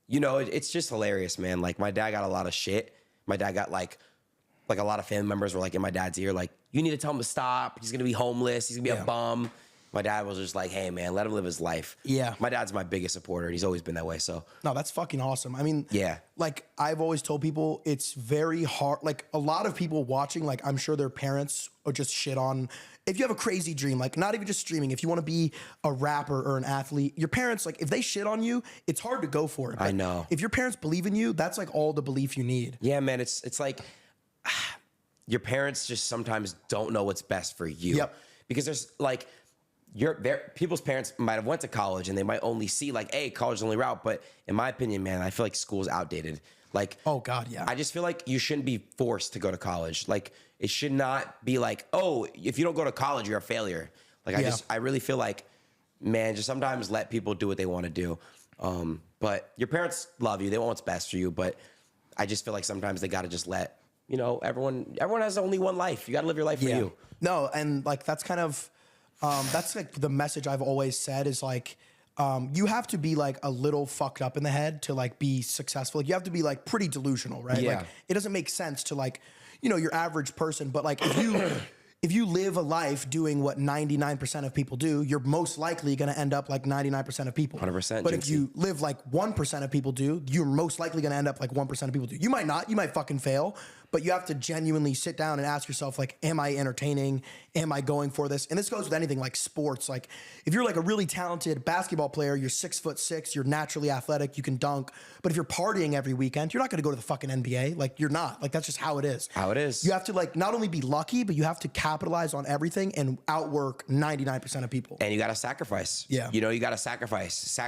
you know, it's just hilarious, man. Like, my dad got a lot of shit. My dad got, like a lot of family members were, like, in my dad's ear, like, you need to tell him to stop. He's going to be homeless. He's going to be a bum. My dad was just like, hey, man, let him live his life. Yeah. My dad's my biggest supporter. And he's always been that way, so. No, that's fucking awesome. I mean, yeah. Like, I've always told people it's very hard. Like, a lot of people watching, like, I'm sure their parents or just shit on. If you have a crazy dream, like, not even just streaming, if you want to be a rapper or an athlete, your parents, like, if they shit on you, it's hard to go for it. I know. If your parents believe in you, that's, like, all the belief you need. Yeah, man, it's like your parents just sometimes don't know what's best for you. Yep. Because there's, like, people's parents might have went to college and they might only see, like, hey, college is the only route. But in my opinion, man, I feel like school's outdated. Like, oh God, yeah. I just feel like you shouldn't be forced to go to college. Like, it should not be like, oh, if you don't go to college, you're a failure. Like, I really feel like, man, just sometimes let people do what they want to do. But your parents love you. They want what's best for you. But I just feel like sometimes they got to just let, you know, everyone has only one life. You got to live your life for you. No, and, like, that's kind of, that's, like, the message I've always said is, like, you have to be, like, a little fucked up in the head to, like, be successful. Like, you have to be, like, pretty delusional, right? Yeah. Like, it doesn't make sense to, like, you know, your average person, but, like, if you live a life doing what 99% of people do, you're most likely going to end up like 99% of people. 100%. But if you live like 1% of people do, you're most likely going to end up like 1% of people do. You might not, you might fucking fail, but you have to genuinely sit down and ask yourself, like, am I entertaining? Am I going for this? And this goes with anything like sports. Like, if you're like a really talented basketball player, you're 6'6", you're naturally athletic, you can dunk. But if you're partying every weekend, you're not going to go to the fucking NBA. Like, you're not. Like, that's just how it is. How it is. You have to, like, not only be lucky, but you have to capitalize on everything and outwork 99% of people. And you got to sacrifice. Yeah. You know, you got to sacrifice.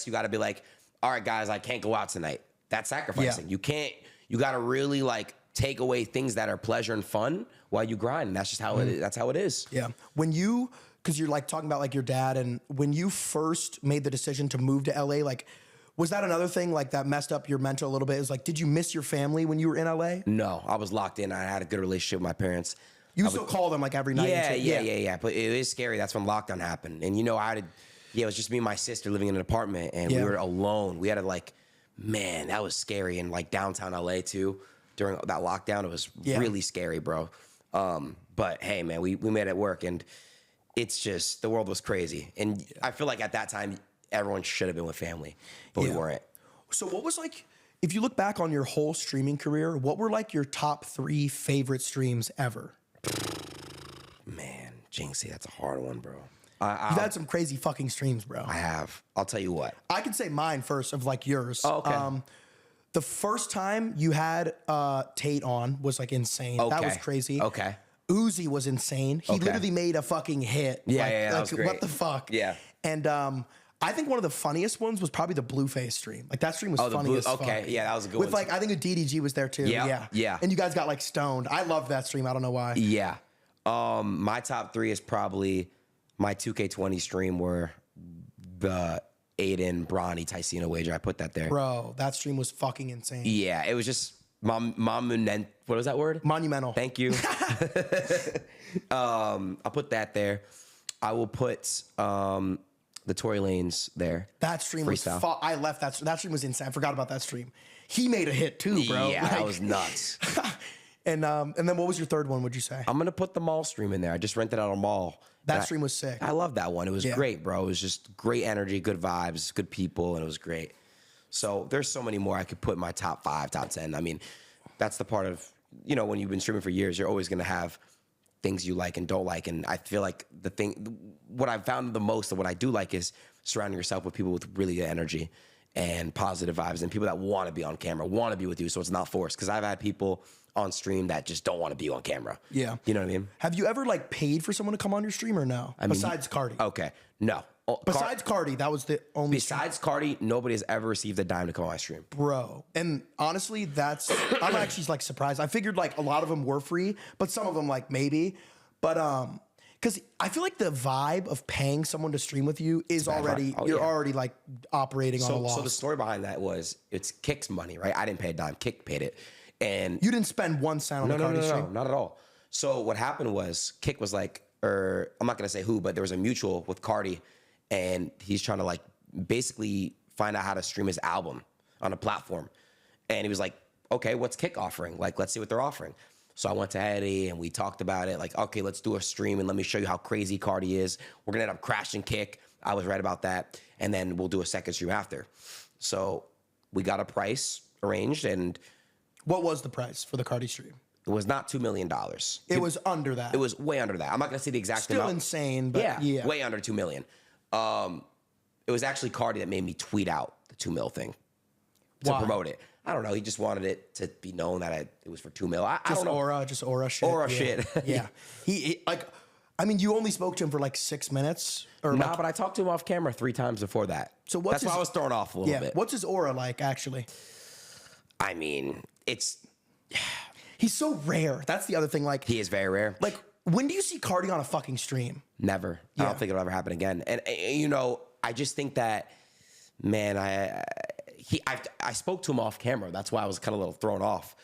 You got to be like, all right, guys, I can't go out tonight. That's sacrificing. Yeah. You got to really, like, take away things that are pleasure and fun while you grind. And that's just how it is. That's how it is. Yeah. Because you're, like, talking about, like, your dad, and when you first made the decision to move to LA, like, was that another thing, like, that messed up your mental a little bit? Is, like, did you miss your family when you were in LA? No, I was locked in. I had a good relationship with my parents. You still call them, like, every night? Yeah. But it is scary. That's when lockdown happened. And, you know, it was just me and my sister living in an apartment, and we were alone. We had to, like, man, that was scary. And, like, downtown LA, too, during that lockdown, it was really scary, bro. But, hey, man, we made it work. And it's just, the world was crazy. And I feel like at that time, everyone should have been with family, but we weren't. So what was, like, if you look back on your whole streaming career, what were, like, your top 3 favorite streams ever? Man, Jynxzi, that's a hard one, bro. You've had some crazy fucking streams, bro. I have. I'll tell you what. I can say mine first of, like, yours. Oh, okay. The first time you had Tate on was, like, insane. Okay. That was crazy. Okay. Uzi was insane. He literally made a fucking hit. Yeah, that like, was great. What the fuck? Yeah. And I think one of the funniest ones was probably the Blueface stream. Like, that stream was funny as fuck. Okay, yeah, that was a good With, one. like, I think a DDG was there too. Yeah. And you guys got, like, stoned. I loved that stream. I don't know why. Yeah. My top 3 is probably my 2K20 stream where the Adin Bronny Tyceno wager. I put that there. Bro, that stream was fucking insane. Yeah, it was just what was that word? Monumental. Thank you. I'll put that there. I will put the Tory Lanez there. That stream Freestyle. was I left that stream was insane. I forgot about that stream. He made a hit too, bro. Yeah, that was nuts. And then what was your third one, would you say? I'm gonna put the mall stream in there. I just rented out a mall. That stream was sick. I love that one. It was great, bro. It was just great energy, good vibes, good people, and it was great. So there's so many more I could put in my top 5, top 10. I mean, that's the part of, when you've been streaming for years, you're always gonna have things you like and don't like. And I feel like what I've found the most of what I do like is surrounding yourself with people with really good energy and positive vibes and people that want to be on camera, want to be with you, so it's not forced. Because I've had people on stream that just don't want to be on camera. Yeah. You know what I mean? Have you ever paid for someone to come on your stream or no? Besides Cardi. Okay. No. Besides Cardi, that was the only Besides Cardi, nobody has ever received a dime to come on my stream. Bro. And honestly, I'm actually surprised. I figured a lot of them were free, but some of them maybe. But because I feel like the vibe of paying someone to stream with you is already, you're already operating on a loss. So the story behind that was it's Kick's money, right? I didn't pay a dime. Kick paid it. And you didn't spend 1 cent on the Cardi stream? No, not at all. So what happened was Kick was I'm not going to say who, but there was a mutual with Cardi, and he's trying to basically find out how to stream his album on a platform. And he was like, okay, what's Kick offering? Let's see what they're offering. So I went to Eddie and we talked about it. Okay, let's do a stream and let me show you how crazy Cardi is. We're going to end up crashing Kick. I was right about that. And then we'll do a second stream after. So we got a price arranged, and what was the price for the Cardi stream? it was not $2 million. It was under that. It was way under that. I'm not going to say the exact amount. Still insane, but yeah. Way under $2 million. It was actually Cardi that made me tweet out the 2 mil thing to promote it. I don't know. He just wanted it to be known that it was for 2 mil. I don't know. Just aura shit. Aura shit. Yeah. He you only spoke to him for 6 minutes? Nah, but I talked to him off camera 3 times before that. So that's why I was thrown off a little bit. What's his aura like, actually? I mean, he's so rare. That's the other thing. He is very rare. When do you see Cardi on a fucking stream? Never. Yeah. I don't think it'll ever happen again. And I just think that, man, I spoke to him off camera. That's why I was kind of a little thrown off,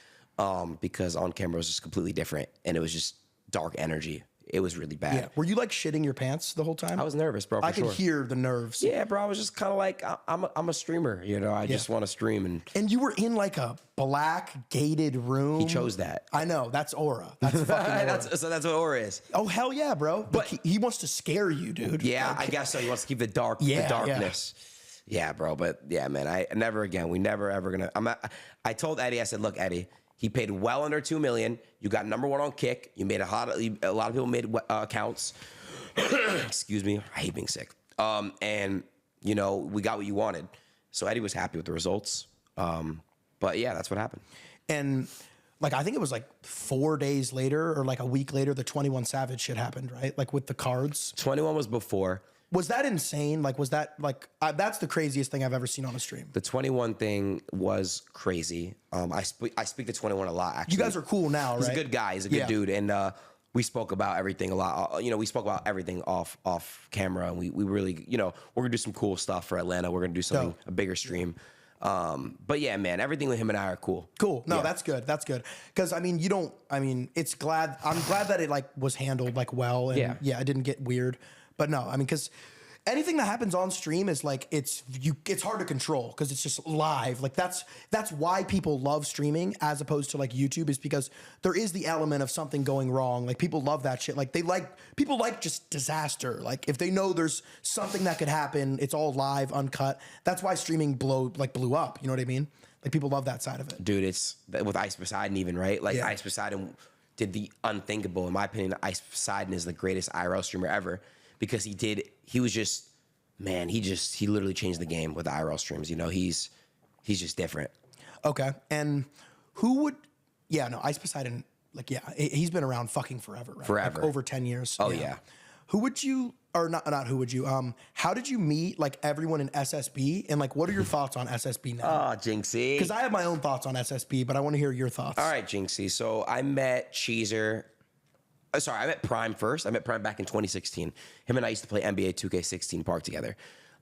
because on camera it was just completely different, and it was just dark energy. It was really bad. Yeah. Were you shitting your pants the whole time? I was nervous, bro. I could hear the nerves. Yeah, bro. I was just kind of I'm a streamer. I just want to stream, and you were in a black gated room. He chose that. I know. That's aura. That's fucking aura. So that's what aura is. Oh hell yeah, bro. But he wants to scare you, dude. Yeah, I guess so. He wants to keep the darkness. Yeah, bro. But yeah, man. I never again. We never ever gonna. I told Eddie. I said, look, Eddie. He paid well under $2 million. You got number 1 on Kick. You made a lot of people made accounts. Excuse me. I hate being sick. And we got what you wanted. So Eddie was happy with the results. But yeah, that's what happened. And I think it was 4 days later or a week later, the 21 Savage shit happened, right? With the cards. 21 was before. Was that insane? Was that that's the craziest thing I've ever seen on a stream. The 21 thing was crazy. I speak to 21 a lot, actually. You guys are cool now, right? He's a good guy. He's a good dude. And we spoke about everything a lot. We spoke about everything off camera. And we really, we're going to do some cool stuff for Atlanta. We're going to do something, a bigger stream. But yeah, man, everything with him and I are cool. Cool. No, that's good. That's good. Because I'm glad that it was handled well. And it didn't get weird. But no, because anything that happens on stream is it's hard to control because it's just live. That's why people love streaming as opposed to YouTube, is because there is the element of something going wrong. People love that shit. People like just disaster. If they know there's something that could happen, it's all live, uncut. That's why streaming blew up. You know what I mean? People love that side of it. Dude, it's with Ice Poseidon even, right? Ice Poseidon did the unthinkable. In my opinion, Ice Poseidon is the greatest IRL streamer ever. Because he literally changed the game with the IRL streams. He's just different. Okay. And Ice Poseidon, he's been around fucking forever, right? Forever. Over 10 years. Oh, yeah. Who would you, or not who would you, how did you meet everyone in SSB? And what are your thoughts on SSB now? Oh, Jynxzi. Because I have my own thoughts on SSB, but I want to hear your thoughts. All right, Jynxzi. So I met Cheezer sorry, I met Prime first. I met Prime back in 2016. Him and I used to play NBA 2K16 Park together.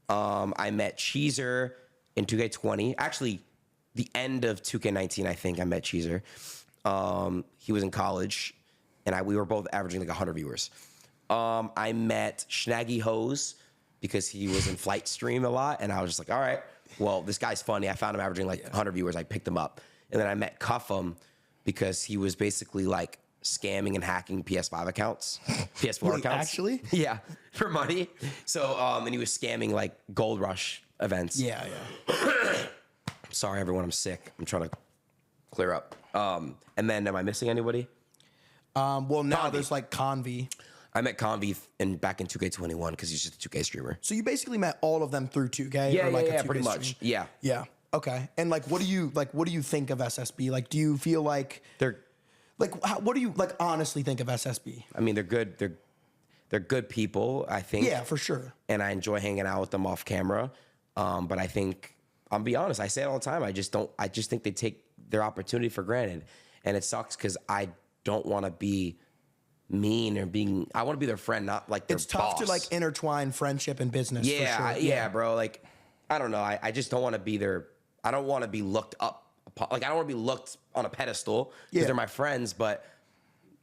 I met Cheezer in 2K20. Actually, the end of 2K19, I think I met Cheezer. He was in college, and we were both averaging like 100 viewers. I met Schnaggy Hose because he was in Flight Stream a lot, and I was just like, all right, well, this guy's funny. I found him averaging like 100 viewers. I picked him up. And then I met Cuff'em because he was basically like scamming and hacking PS5 accounts, PS4 accounts. Actually? Yeah, for money. So, and he was scamming like Gold Rush events. Yeah. Sorry, everyone, I'm sick. I'm trying to clear up. And then, am I missing anybody? Well, now Convy. there's like Convy. I met Convy back in 2K21 because he's just a 2K streamer. So you basically met all of them through 2K? Yeah, or like a 2K pretty stream? much. Yeah. Yeah. Okay. And like, what do you think of SSB? Like, do you feel like They're like what do you like honestly think of SSB? I mean, they're good. They're good people, I think. Yeah, for sure. And I enjoy hanging out with them off camera. But I think, I'll be honest, I say it all the time. I just think they take their opportunity for granted. And it sucks because I don't want to be mean or I want to be their friend, not like their boss. It's tough to like intertwine friendship and business. Yeah, for sure. yeah, bro. Like, I don't know. I just don't want to be I don't want to be looked up upon. Like, I don't want to be looked on a pedestal because they're my friends. But,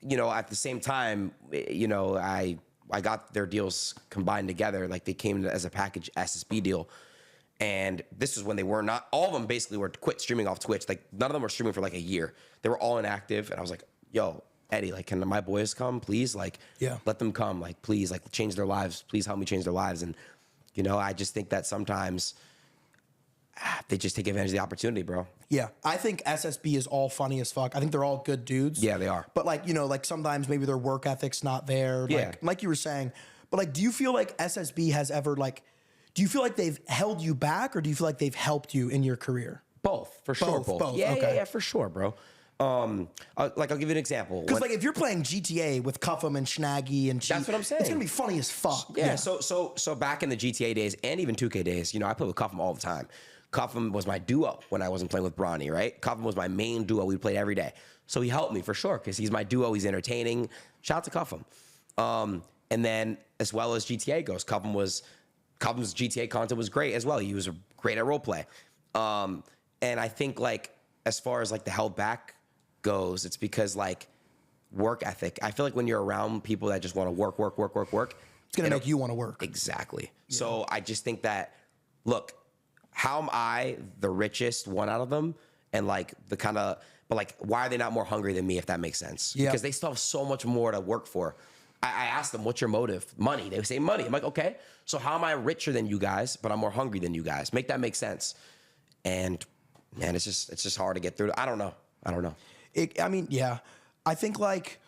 you know, at the same time, you know, I got their deals combined together. Like, they came as a package SSB deal. And this is when they were not, all of them basically were quit streaming off Twitch. Like, none of them were streaming for like a year. They were all inactive. And I was like, yo, Eddie, like, can my boys come, please? Like, let them come. Like, please, like, change their lives. Please help me change their lives. And, you know, I just think that sometimes they just take advantage of the opportunity, bro. Yeah. I think SSB is all funny as fuck. I think they're all good dudes. Yeah, they are. But like, you know, like sometimes maybe their work ethic's not there. Yeah. Like you were saying. But like, do you feel like SSB has ever like, do you feel like they've held you back or do you feel like they've helped you in your career? Both, for sure. Both. Yeah, Okay. yeah, for sure, bro. I'll give you an example. Because like if you're playing GTA with Cuff'em and Schnaggy and That's what I'm saying. It's gonna be funny as fuck. Yeah. So back in the GTA days and even 2K days, you know, I played with Cuff'em all the time. Cuff'em was my duo when I wasn't playing with Bronny, right? Cuff'em was my main duo. We played every day. So he helped me for sure because he's my duo. He's entertaining. Shout out to Cuff'em. And then as well as GTA goes, Cuff'em's GTA content was great as well. He was great at roleplay. And I think like as far as like the held back goes, it's because like work ethic. I feel like when you're around people that just want to work, It's gonna make you want to work. Exactly. Yeah. So I just think that, look, how am I the richest one out of them? And like the kind of, but like, why are they not more hungry than me, if that makes sense? Yeah. Because they still have so much more to work for. I asked them, what's your motive? Money. They would say money. I'm like, okay, so how am I richer than you guys, but I'm more hungry than you guys? Make that make sense. And man, it's just hard to get through. I don't know. I mean, yeah. I think like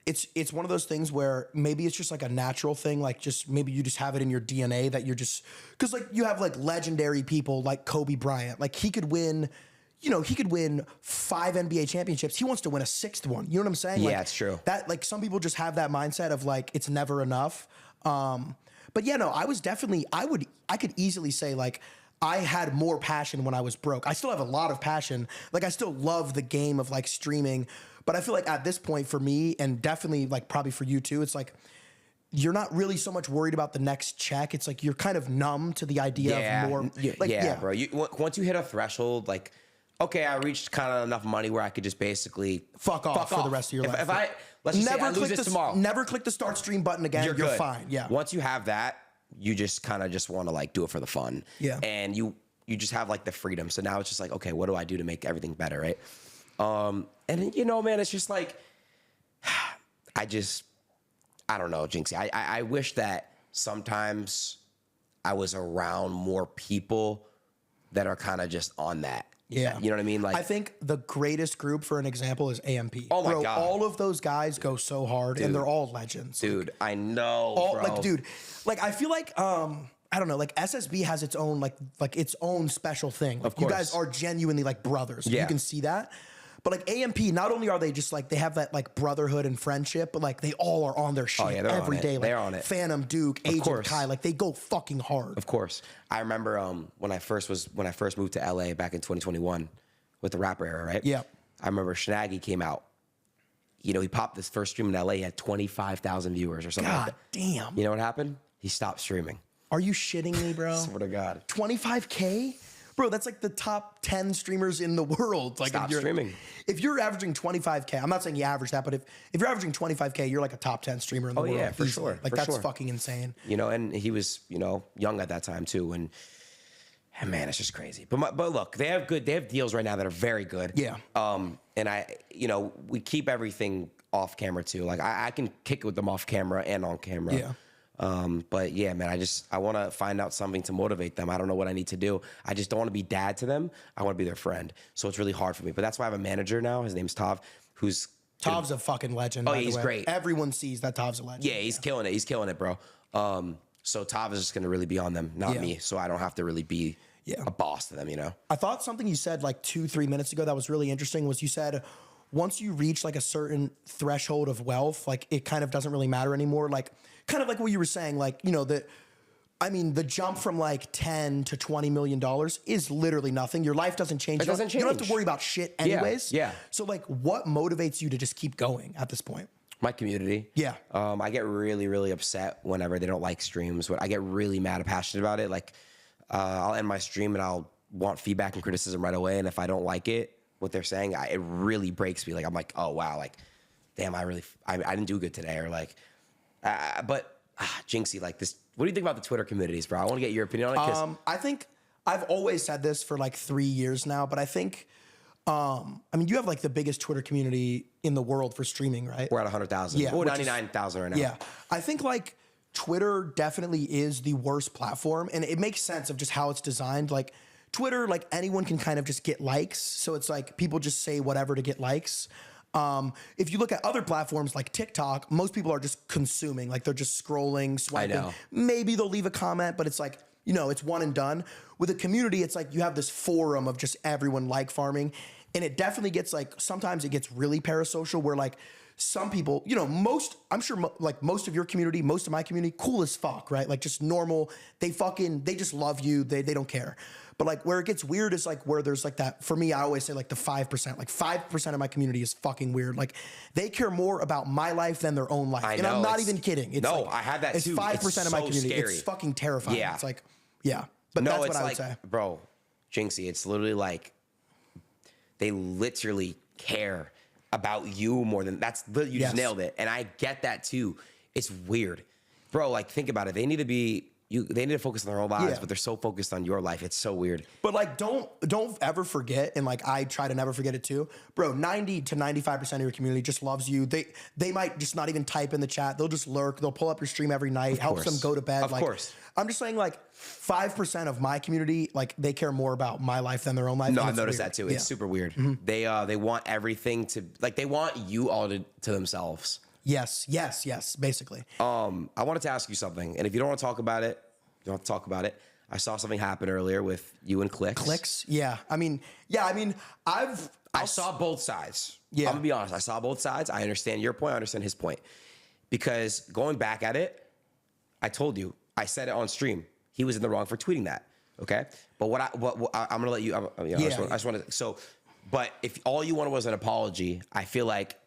it's one of those things where maybe it's just like a natural thing, like just maybe you just have it in your DNA that you're just because like you have like legendary people like Kobe Bryant, like he could win 5 NBA championships. He wants to win a 6th one. You know what I'm saying? Yeah, like, it's true. That like some people just have that mindset of like it's never enough. But yeah, no, I could easily say like I had more passion when I was broke. I still have a lot of passion. Like I still love the game of like streaming, but I feel like at this point for me and definitely like probably for you too, it's like you're not really so much worried about the next check. It's like you're kind of numb to the idea of more. Like, bro. Once you hit a threshold, like, okay, I reached kind of enough money where I could just basically fuck off for the rest of your life. Let's just say I lose this tomorrow. Never click the start stream button again. You're fine. Yeah. Once you have that, you just kind of just want to like do it for the fun. Yeah. And you just have like the freedom. So now it's just like, okay, what do I do to make everything better, right? And you know, man, it's just like, I don't know, Jynxzi. I wish that sometimes I was around more people that are kind of just on that. Yeah. You know what I mean? Like, I think the greatest group for an example is AMP. Oh my God. All of those guys go so hard and they're all legends. Dude, I know, bro. Like, dude, like I feel like I don't know, like SSB has its own like its own special thing. Like, of course. you guys are genuinely like brothers. Yeah. You can see that. But like AMP, not only are they just like they have that like brotherhood and friendship, but like they all are on their shit every day. Like they're on it. Phantom, Duke, Agent Kai, like they go fucking hard. Of course. I remember when I first moved to LA back in 2021 with the rapper era, right? Yeah. I remember Schnaggy came out. you know, he popped this first stream in LA. He had 25,000 viewers or something like God that. damn. You know what happened? He stopped streaming. Are you shitting me, bro? Swear to God. 25K? Bro, that's like the top 10 streamers in the world. Like Stop streaming. If you're averaging 25K, I'm not saying you average that, but if you're averaging 25K, you're like a top 10 streamer in the world. Yeah, for easily. sure. Like for that's sure. fucking insane. You know, and he was, you know, young at that time too. And man, it's just crazy. But look, they have deals right now that are very good. Yeah. And you know, we keep everything off camera too. Like I can kick it with them off camera and on camera. Yeah. But yeah, man, I want to find out something to motivate them. I don't know what I need to do. I just don't want to be dad to them. I want to be their friend. So it's really hard for me. But that's why I have a manager now. His name's Tav, who's Tav's a fucking legend. Oh, by the he's way. great. Everyone sees that Tav's a legend. yeah, he's killing it. He's killing it, bro. So Tav is just gonna really be on them, not Yeah. me. So I don't have to really be a boss to them, you know. I thought something you said like 2-3 minutes ago that was really interesting was you said once you reach like a certain threshold of wealth, like it kind of doesn't really matter anymore. Like kind of like what you were saying, like, you know, the jump from like 10 to $20 million is literally nothing. Your life doesn't change. It doesn't You don't have change. to worry about shit anyways. Yeah. So like what motivates you to just keep going at this point? My community. Yeah. I get really, really upset whenever they don't like streams. I get really mad and passionate about it. Like, I'll end my stream and I'll want feedback and criticism right away. And if I don't like it, what they're saying, it really breaks me. Like, I'm like, oh, wow. Like, damn, I didn't do good today. Or like, but Jynxzi, like this, what do you think about the Twitter communities, bro? I want to get your opinion on it. I think I've always said this for like 3 years now, but I think, I mean, you have like the biggest Twitter community in the world for streaming, right? We're at 100,000. Yeah, Oh, which is- 99,000 right now. Yeah. I think like Twitter definitely is the worst platform, and it makes sense of just how it's designed. Like Twitter, like anyone can kind of just get likes. So it's like people just say whatever to get likes. If you look at other platforms like TikTok, most people are just consuming, like they're just scrolling, swiping. know. Maybe they'll leave a comment, but it's like, you know, it's one and done. With a community, it's like you have this forum of just everyone like farming. And it definitely gets like, sometimes it gets really parasocial where like some people, you know, I'm sure like most of your community, most of my community, cool as fuck, right? Like just normal. They just love you. They don't care. But like where it gets weird is like where there's like that, for me, I always say like the 5%, like 5% of my community is fucking weird. Like they care more about my life than their own life. And I'm not even kidding. It's no, like, I had that it's too. 5% It's of my so community. scary. It's fucking terrifying. Yeah. It's like, yeah. But No, that's it's what I would like, say. bro, Jynxzi, it's literally like they literally care about you more than you just nailed it. And I get that too. It's weird. Bro, like think about it. They need to focus on their own lives, Yeah. but they're so focused on your life. It's so weird. But like, don't ever forget, and like I try to never forget it too, bro. 90 to 95% of your community just loves you. They might just not even type in the chat. They'll just lurk. They'll pull up your stream every night. Helps them go to bed. Of course. I'm just saying, like 5% of my community, like they care more about my life than their own life. No, and I've it's noticed weird. that too. Yeah. It's super weird. They want everything to like they want you all to themselves. Yes, basically. I wanted to ask you something, and if you don't want to talk about it, you don't have to talk about it. I saw something happen earlier with you and Clicks. Yeah. I mean, I saw both sides. Yeah. I'm gonna be honest. I saw both sides. I understand your point. I understand his point. Because going back at it, I told you, I said it on stream. He was in the wrong for tweeting that. Okay. But what I'm gonna let you. I just want to. So, but if all you wanted was an apology, I feel like,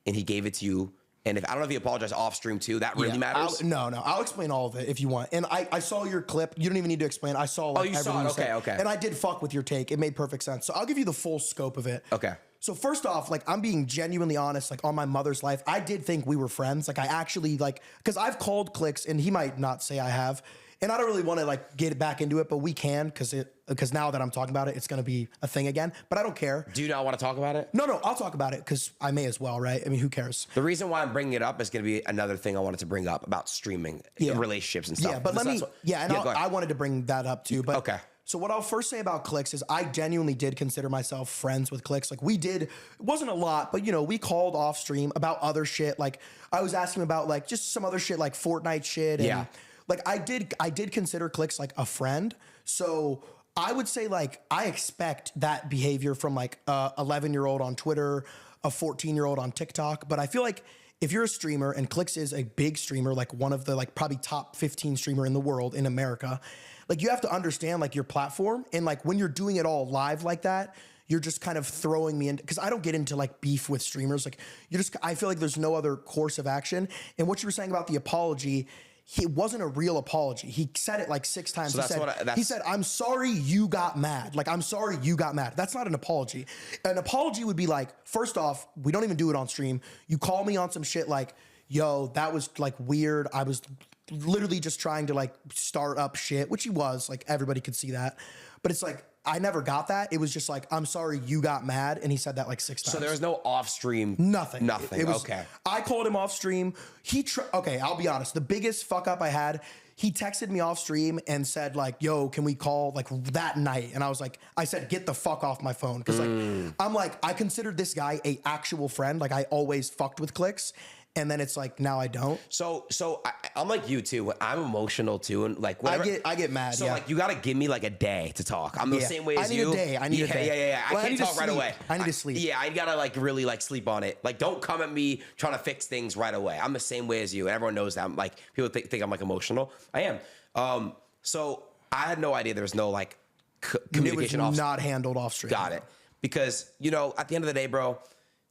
and he gave it to you. And if I don't know if he apologized off stream too, that really matters. No, I'll explain all of it if you want. And I saw your clip. You don't even need to explain. I saw like you saw everything it. you said. Okay. And I did fuck with your take. It made perfect sense. So I'll give you the full scope of it. Okay. So first off, like I'm being genuinely honest, like on my mother's life, I did think we were friends. Like I actually because I've called Clicks and he might not say I have. And I don't really want to like get back into it, but we can because now that I'm talking about it, it's going to be a thing again. But I don't care. Do you not want to talk about it? No, I'll talk about it because I may as well, right? I mean, who cares? The reason why I'm bringing it up is going to be another thing I wanted to bring up about streaming, relationships and stuff. Yeah, but I wanted to bring that up too. But okay. So what I'll first say about Clicks is I genuinely did consider myself friends with Clicks. Like it wasn't a lot, but you know, we called off stream about other shit. Like I was asking about like just some other shit like Fortnite shit. And like I did consider Clicks like a friend. So I would say like I expect that behavior from like a 11-year-old on Twitter, a 14-year-old on TikTok. But I feel like if you're a streamer and Clicks is a big streamer, like one of the like probably top 15 streamer in the world in America, like you have to understand like your platform and like when you're doing it all live like that, you're just kind of throwing me in, because I don't get into like beef with streamers. Like I feel like there's no other course of action. And what you were saying about the apology, it wasn't a real apology. He said it like 6 times. So He said, I'm sorry you got mad. Like, I'm sorry you got mad. That's not an apology. An apology would be like, first off, we don't even do it on stream. You call me on some shit like, yo, that was like weird. I was literally just trying to like start up shit, which he was, like everybody could see that. But it's like, I never got that. It was just like, I'm sorry you got mad. And he said that like 6 times. So there was no off stream. Nothing. Nothing. It was, okay. I called him off stream. Okay, I'll be honest. The biggest fuck up I had, he texted me off stream and said like, yo, can we call like that night? And I said, get the fuck off my phone. Cause like, I'm like, I considered this guy a actual friend. Like I always fucked with clicks. And then it's like, now I don't. So I'm like you too. I'm emotional too, and like whatever. I get mad. So like, you gotta give me like a day to talk. I'm the same way as you. I need a day. I need a day. Yeah. Well, I can't talk right away. I need to sleep. Yeah, I gotta like really like sleep on it. Like, don't come at me trying to fix things right away. I'm the same way as you, and everyone knows that. I'm like, people think I'm like emotional. I am. So I had no idea there was no like communication off. It was not handled off stream. Got it. Because at the end of the day, bro,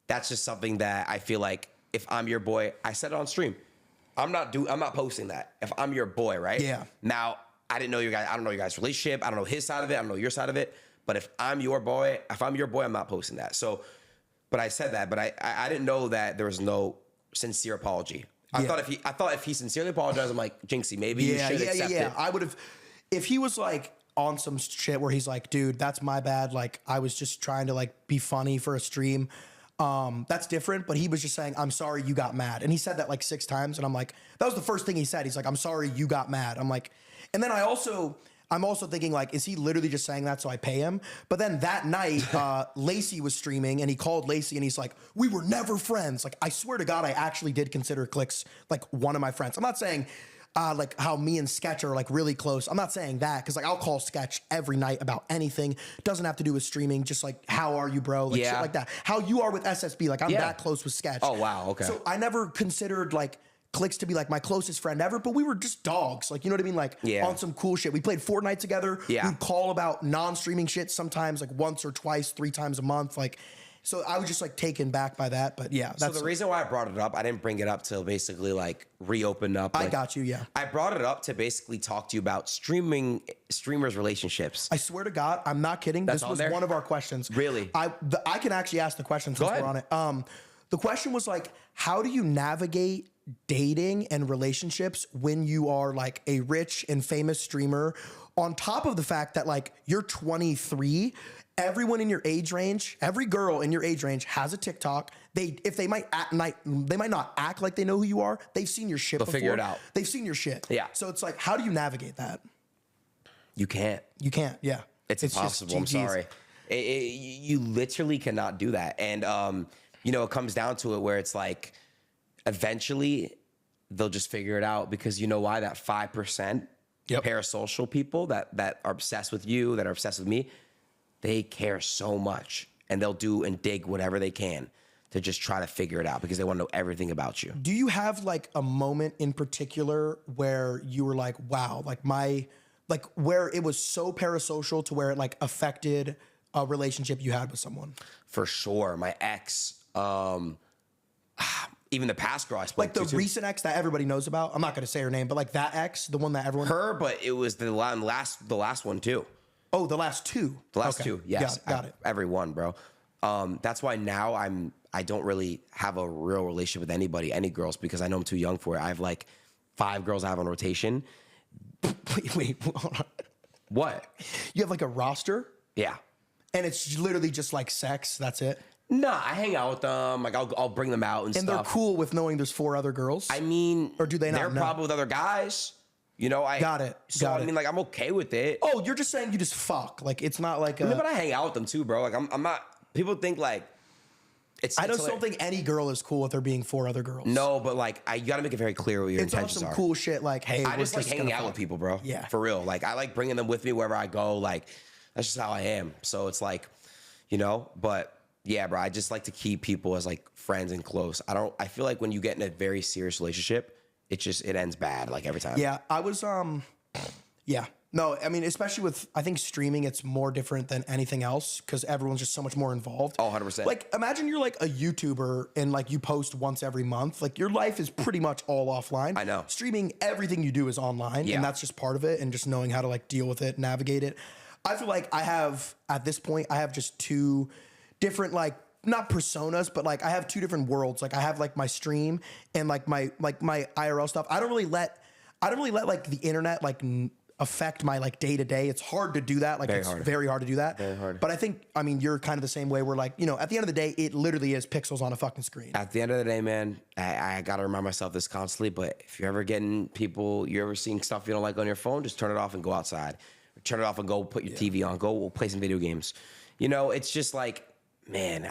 that's just something that I feel like. If I'm your boy, I said it on stream. I'm not posting that. If I'm your boy, right? Yeah. Now, I don't know your guys' relationship. I don't know his side of it. I don't know your side of it. But if I'm your boy, I'm not posting that. So, but I said that. But I didn't know that there was no sincere apology. I thought if he sincerely apologized, I'm like, Jynxzi, maybe you should accept it. I would have, if he was like on some shit where he's like, dude, that's my bad. Like I was just trying to like be funny for a stream. That's different, but he was just saying, I'm sorry you got mad. And he said that like 6 times. And I'm like, that was the first thing he said. He's like, I'm sorry you got mad. I'm like, and then I'm also thinking like, is he literally just saying that so I pay him? But then that night, Lacey was streaming and he called Lacey and he's like, we were never friends. Like, I swear to God, I actually did consider Clicks like one of my friends. I'm not saying like how me and Sketch are like really close. I'm not saying that because like I'll call Sketch every night about anything. Doesn't have to do with streaming. Just like, how are you, bro? Like shit like that. How you are with SSB. Like I'm that close with Sketch. Oh, wow. Okay. So I never considered like Clicks to be like my closest friend ever, but we were just dogs. Like, you know what I mean? Like on some cool shit. We played Fortnite together. Yeah. We'd call about non-streaming shit sometimes like once or twice, 3 times a month. Like, so I was just like taken back by that, but yeah. So the reason why I brought it up, I didn't bring it up to basically like reopen up. I got you, yeah. I brought it up to basically talk to you about streamers' relationships. I swear to God, I'm not kidding. This was one of our questions. Really? I can actually ask the question since we're on it. The question was like, how do you navigate dating and relationships when you are like a rich and famous streamer, on top of the fact that like you're 23? Everyone in your age range, every girl in your age range has a TikTok. They might not act like they know who you are. They've seen your shit before. Figure it out. They've seen your shit. Yeah. So it's like, how do you navigate that? You can't. You can't. Yeah. It's impossible. I'm sorry. You literally cannot do that. And it comes down to it where it's like, eventually they'll just figure it out, because you know why? That 5% parasocial people that are obsessed with you, that are obsessed with me, they care so much, and they'll do and dig whatever they can to just try to figure it out, because they want to know everything about you. Do you have like a moment in particular where you were like, wow, like where it was so parasocial to where it like affected a relationship you had with someone? For sure. My ex, even the past girl I spoke to. Like the recent ex that everybody knows about. I'm not going to say her name, but like that ex, the one that everyone... Her, but it was the last one too. Oh, the last 2. The last 2, yes. Got it. Every one, bro. That's why now I don't really have a real relationship with anybody, any girls, because I know I'm too young for it. I have like 5 girls I have on rotation. Wait, hold on. What? You have like a roster? Yeah. And it's literally just like sex, that's it? Nah, I hang out with them. Like I'll bring them out and stuff. And they're cool with knowing there's 4 other girls? I mean, or do they not they're know? probably with other guys. Got it. So I mean, like, I'm okay with it. Oh, you're just saying you just fuck. Like, it's not like but I hang out with them too, bro. Like, I'm not. People think like I don't think any girl is cool with there being 4 other girls. No, but like, you got to make it very clear what your intentions some are. Cool shit. Like, hey, I just like hanging out with people, bro. Yeah, for real. Like, I like bringing them with me wherever I go. Like, that's just how I am. So it's like, But yeah, bro. I just like to keep people as like friends and close. I feel like when you get in a very serious relationship, it ends bad like every time. Yeah, I was No, I mean, especially with, I think streaming, it's more different than anything else because everyone's just so much more involved. Oh, 100%. Like, imagine you're like a YouTuber and like you post once every month. Like, your life is pretty much all offline. I know. Streaming, everything you do is online, and that's just part of it, and just knowing how to like deal with it, navigate it. I feel like I have, at this point, I have just two different, like, not personas, but like I have two different worlds. Like, I have like my stream and like my IRL stuff. I don't really let like the internet like affect my like day to day. It's hard to do that. Like, very hard to do that. Very hard. But I think, I mean, you're kind of the same way where like, you know, at the end of the day, it literally is pixels on a fucking screen. At the end of the day, man, I got to remind myself this constantly, but if you're ever getting people, you're ever seeing stuff you don't like on your phone, just turn it off and go outside. Or turn it off and go put your TV on. Go play some video games. You know, it's just like, man,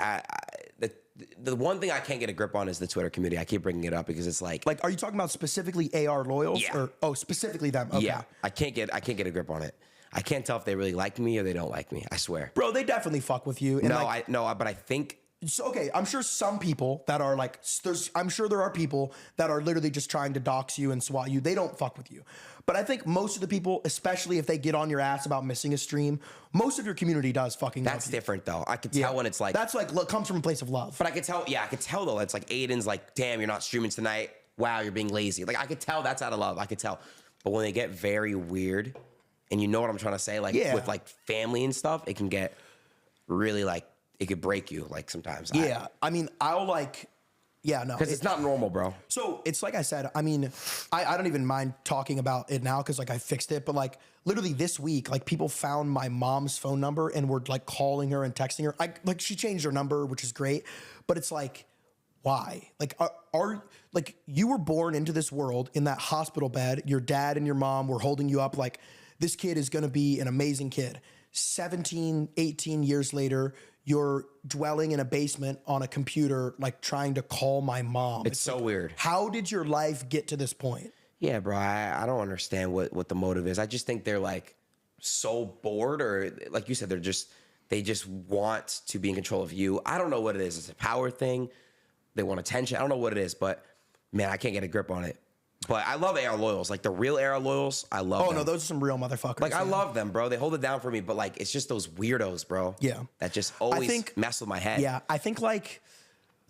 the one thing I can't get a grip on is the Twitter community. I keep bringing it up because it's like, are you talking about specifically AR loyals? Yeah. Or specifically them? Okay. Yeah, I can't get a grip on it. I can't tell if they really like me or they don't like me. I swear, bro, they definitely fuck with you. And but I think. So, okay, I'm sure some people that are like, I'm sure there are people that are literally just trying to dox you and swat you. They don't fuck with you. But I think most of the people, especially if they get on your ass about missing a stream, most of your community does fucking love you. That's different though. I could tell when it's like. That's like, comes from a place of love. But I could tell though. It's like Adin's like, damn, you're not streaming tonight. Wow, you're being lazy. Like, I could tell that's out of love. I could tell. But when they get very weird, and you know what I'm trying to say, like with like family and stuff, it can get really like, it could break you like sometimes. Yeah. I mean, I'll like, no. Because it's not normal, bro. So it's like I said, I mean, I don't even mind talking about it now because like I fixed it. But like literally this week, like people found my mom's phone number and were like calling her and texting her. Like she changed her number, which is great. But it's like, why? Like, are like you were born into this world in that hospital bed. Your dad and your mom were holding you up like this kid is going to be an amazing kid. 17, 18 years later, you're dwelling in a basement on a computer, like trying to call my mom. It's so like, weird. How did your life get to this point? Yeah, bro. I don't understand what the motive is. I just think they're like so bored, or like you said, they just want to be in control of you. I don't know what it is. It's a power thing. They want attention. I don't know what it is, but man, I can't get a grip on it. But I love AR loyals, like the real AR loyals. I love them. Oh, no, those are some real motherfuckers. Like, I love them, bro. They hold it down for me, but like, it's just those weirdos, bro. Yeah. That just always mess with my head. Yeah, I think like,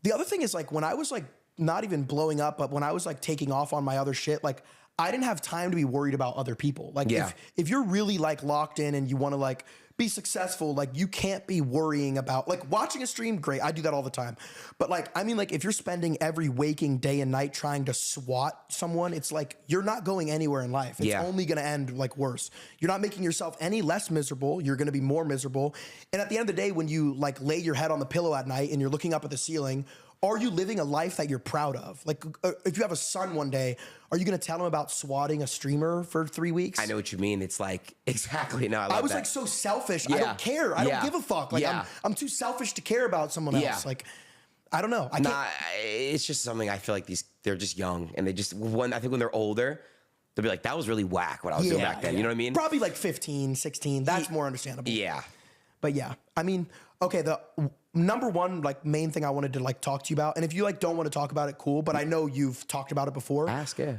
the other thing is like, when I was like, not even blowing up, but when I was like taking off on my other shit, like, I didn't have time to be worried about other people. Like, if you're really like locked in and you want to like be successful, like you can't be worrying about like watching a stream. Great. I do that all the time. But like, I mean, like if you're spending every waking day and night trying to swat someone, it's like, you're not going anywhere in life. It's only going to end like worse. You're not making yourself any less miserable. You're going to be more miserable. And at the end of the day, when you like lay your head on the pillow at night and you're looking up at the ceiling, are you living a life that you're proud of? Like, if you have a son one day, are you going to tell him about swatting a streamer for 3 weeks? I know what you mean. It's like, exactly. No, I was like so selfish. I don't care. I don't give a fuck. Like, I'm too selfish to care about someone else. Like, I don't know. It's just something I feel like they're just young, and I think when they're older, they'll be like, that was really whack what I was doing back then. You know what I mean? Probably like 15, 16. That's more understandable. Yeah. But yeah, I mean, okay, the number one like main thing I wanted to like talk to you about, and if you like don't want to talk about it, cool, but I know you've talked about it before. Ask, yeah.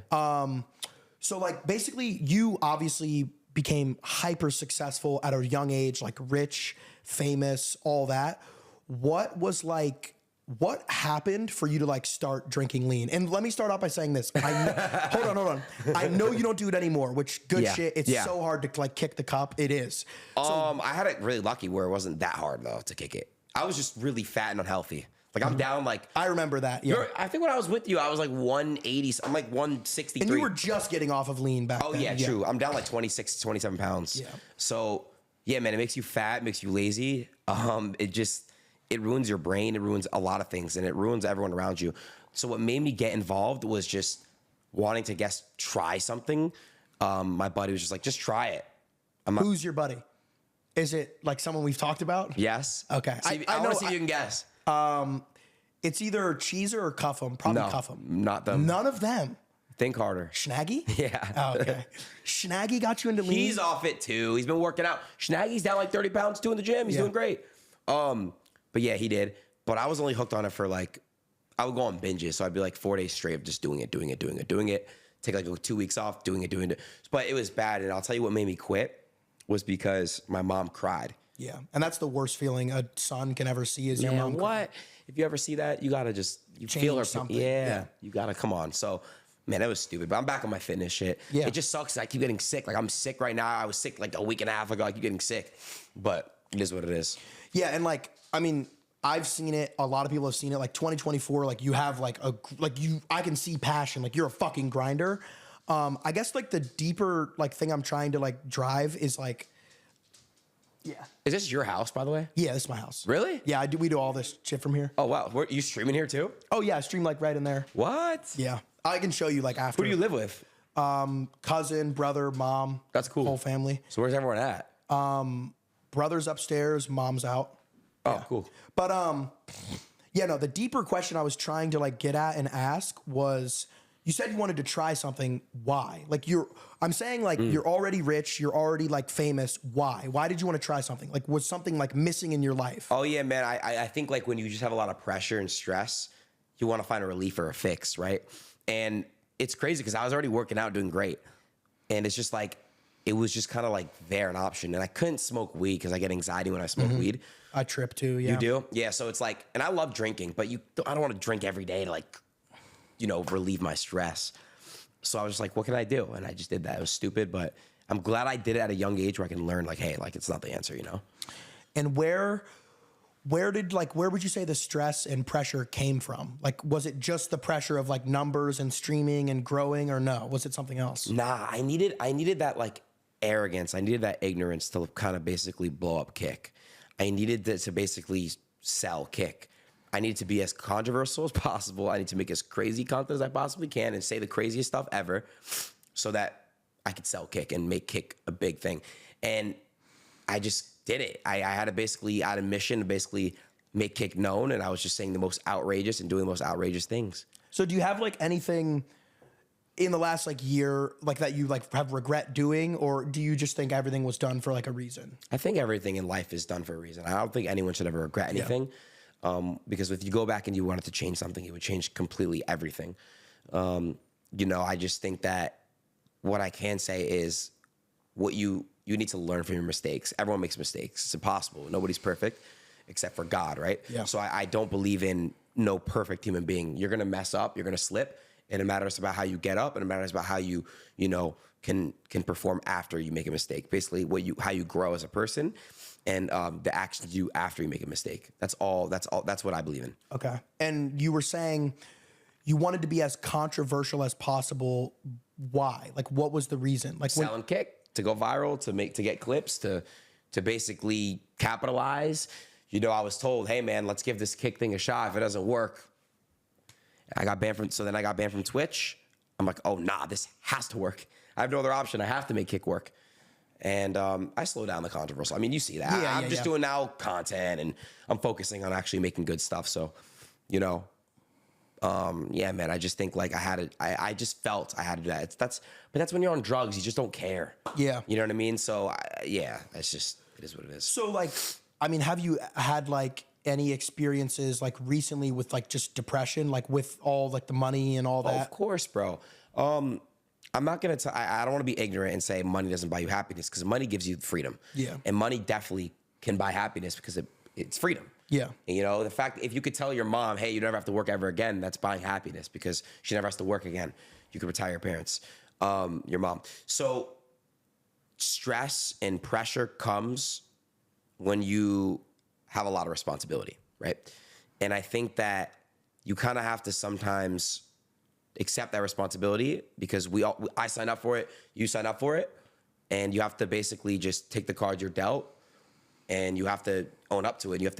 So like basically you obviously became hyper successful at a young age, like rich, famous, all that. What happened for you to like start drinking lean? And let me start off by saying this. Hold on. I know you don't do it anymore, which good shit. It's so hard to like kick the cup. It is. I had it really lucky where it wasn't that hard though to kick it. I was just really fat and unhealthy. Like I'm down like. I remember that. Yeah. I think when I was with you, I was like 180. I'm like 163. And you were just getting off of lean back then. Oh yeah, true. I'm down like 26, 27 pounds. Yeah. So yeah, man, it makes you fat, it makes you lazy. It ruins your brain. It ruins a lot of things, and it ruins everyone around you. So what made me get involved was just wanting to try something. My buddy was just like, just try it. Who's your buddy? Is it like someone we've talked about? Yes. Okay. I want to see if you can guess. It's either Cheezer or Cuff'em. Probably Cuff'em. Not them. None of them. Think harder. Snaggy? Yeah. Oh, okay. Snaggy got you into lean? He's off it too. He's been working out. Snaggy's down like 30 pounds too in the gym. He's doing great. But yeah, he did. But I was only hooked on it for like, I would go on binges. So I'd be like 4 days straight of just doing it take like 2 weeks off, doing it. But it was bad. And I'll tell you what made me quit was because my mom cried. Yeah. And that's the worst feeling a son can ever see is your mom. What? If you ever see that, you gotta feel her. Something. Yeah. You gotta come on. So, man, that was stupid. But I'm back on my fitness shit. Yeah. It just sucks. I keep getting sick. Like I'm sick right now. I was sick like a week and a half ago. I keep getting sick. But it is what it is. Yeah. And like, I mean, I've seen it. A lot of people have seen it. Like 2024, like you have I can see passion. Like you're a fucking grinder. I guess like the deeper like thing I'm trying to like drive is like, yeah. Is this your house, by the way? Yeah, this is my house. Really? Yeah, we do all this shit from here. Oh, wow. You streaming here too? Oh yeah, I stream like right in there. What? Yeah. I can show you like after. Who do you live with? Cousin, brother, mom. That's cool. Whole family. So where's everyone at? Brother's upstairs, mom's out. Oh, Yeah. cool. But yeah, no, the deeper question I was trying to like get at and ask was, you said you wanted to try something. Why? Like I'm saying like you're already rich, you're already like famous. Why? Why did you want to try something? Like was something like missing in your life? Oh yeah, man. I think like when you just have a lot of pressure and stress, you want to find a relief or a fix, right? And it's crazy because I was already working out, doing great. And it's just like, it was just kind of like there, an option. And I couldn't smoke weed because I get anxiety when I smoke weed. I trip too, yeah. You do? Yeah, so it's like, and I love drinking, but I don't want to drink every day to like, relieve my stress. So I was just like, what can I do? And I just did that. It was stupid, but I'm glad I did it at a young age where I can learn like, hey, like it's not the answer, And where would you say the stress and pressure came from? Like, was it just the pressure of like numbers and streaming and growing, or no? Was it something else? Nah, I needed that like arrogance. I needed that ignorance to kind of basically blow up Kick. I needed to basically sell Kick. I needed to be as controversial as possible. I need to make as crazy content as I possibly can and say the craziest stuff ever so that I could sell Kick and make Kick a big thing. And I just did it. I had to basically, out of mission to basically make Kick known, and I was just saying the most outrageous and doing the most outrageous things. So do you have like anything in the last like year like that you like have regret doing, or do you just think everything was done for like a reason? I think everything in life is done for a reason. I don't think anyone should ever regret anything. Yeah. Because if you go back and you wanted to change something, it would change completely everything. I just think that what I can say is what you need to learn from your mistakes. Everyone makes mistakes. It's impossible. Nobody's perfect except for God, right? Yeah. So I don't believe in no perfect human being. You're going to mess up. You're going to slip. And it matters about how you get up, and it matters about how you can perform after you make a mistake. Basically, how you grow as a person. And the actions you do after you make a mistake. That's what I believe in. Okay. And you were saying you wanted to be as controversial as possible. Why? Like, what was the reason? Like selling Kick, to go viral, to get clips, to basically capitalize. I was told, hey man, let's give this Kick thing a shot. If it doesn't work, I got banned from Twitch. I'm like, oh nah, this has to work. I have no other option. I have to make Kick work. And I slow down the controversial. I mean, you see that. I'm just doing now content, and I'm focusing on actually making good stuff. So, yeah, man, I just think like I just felt I had to do that. But that's when you're on drugs. You just don't care. Yeah. You know what I mean? So, it's just, it is what it is. So, like, I mean, have you had like any experiences like recently with like just depression, like with all like the money and all that? Oh, of course, bro. I'm not going to, I don't want to be ignorant and say money doesn't buy you happiness, because money gives you freedom. Yeah. And money definitely can buy happiness because it's freedom. Yeah. And, the fact, if you could tell your mom, hey, you never have to work ever again, that's buying happiness because she never has to work again. You could retire your parents, your mom. So stress and pressure comes when you have a lot of responsibility, right? And I think that you kind of have to sometimes accept that responsibility, because I signed up for it, you signed up for it, and you have to basically just take the cards you're dealt, and you have to own up to it. You have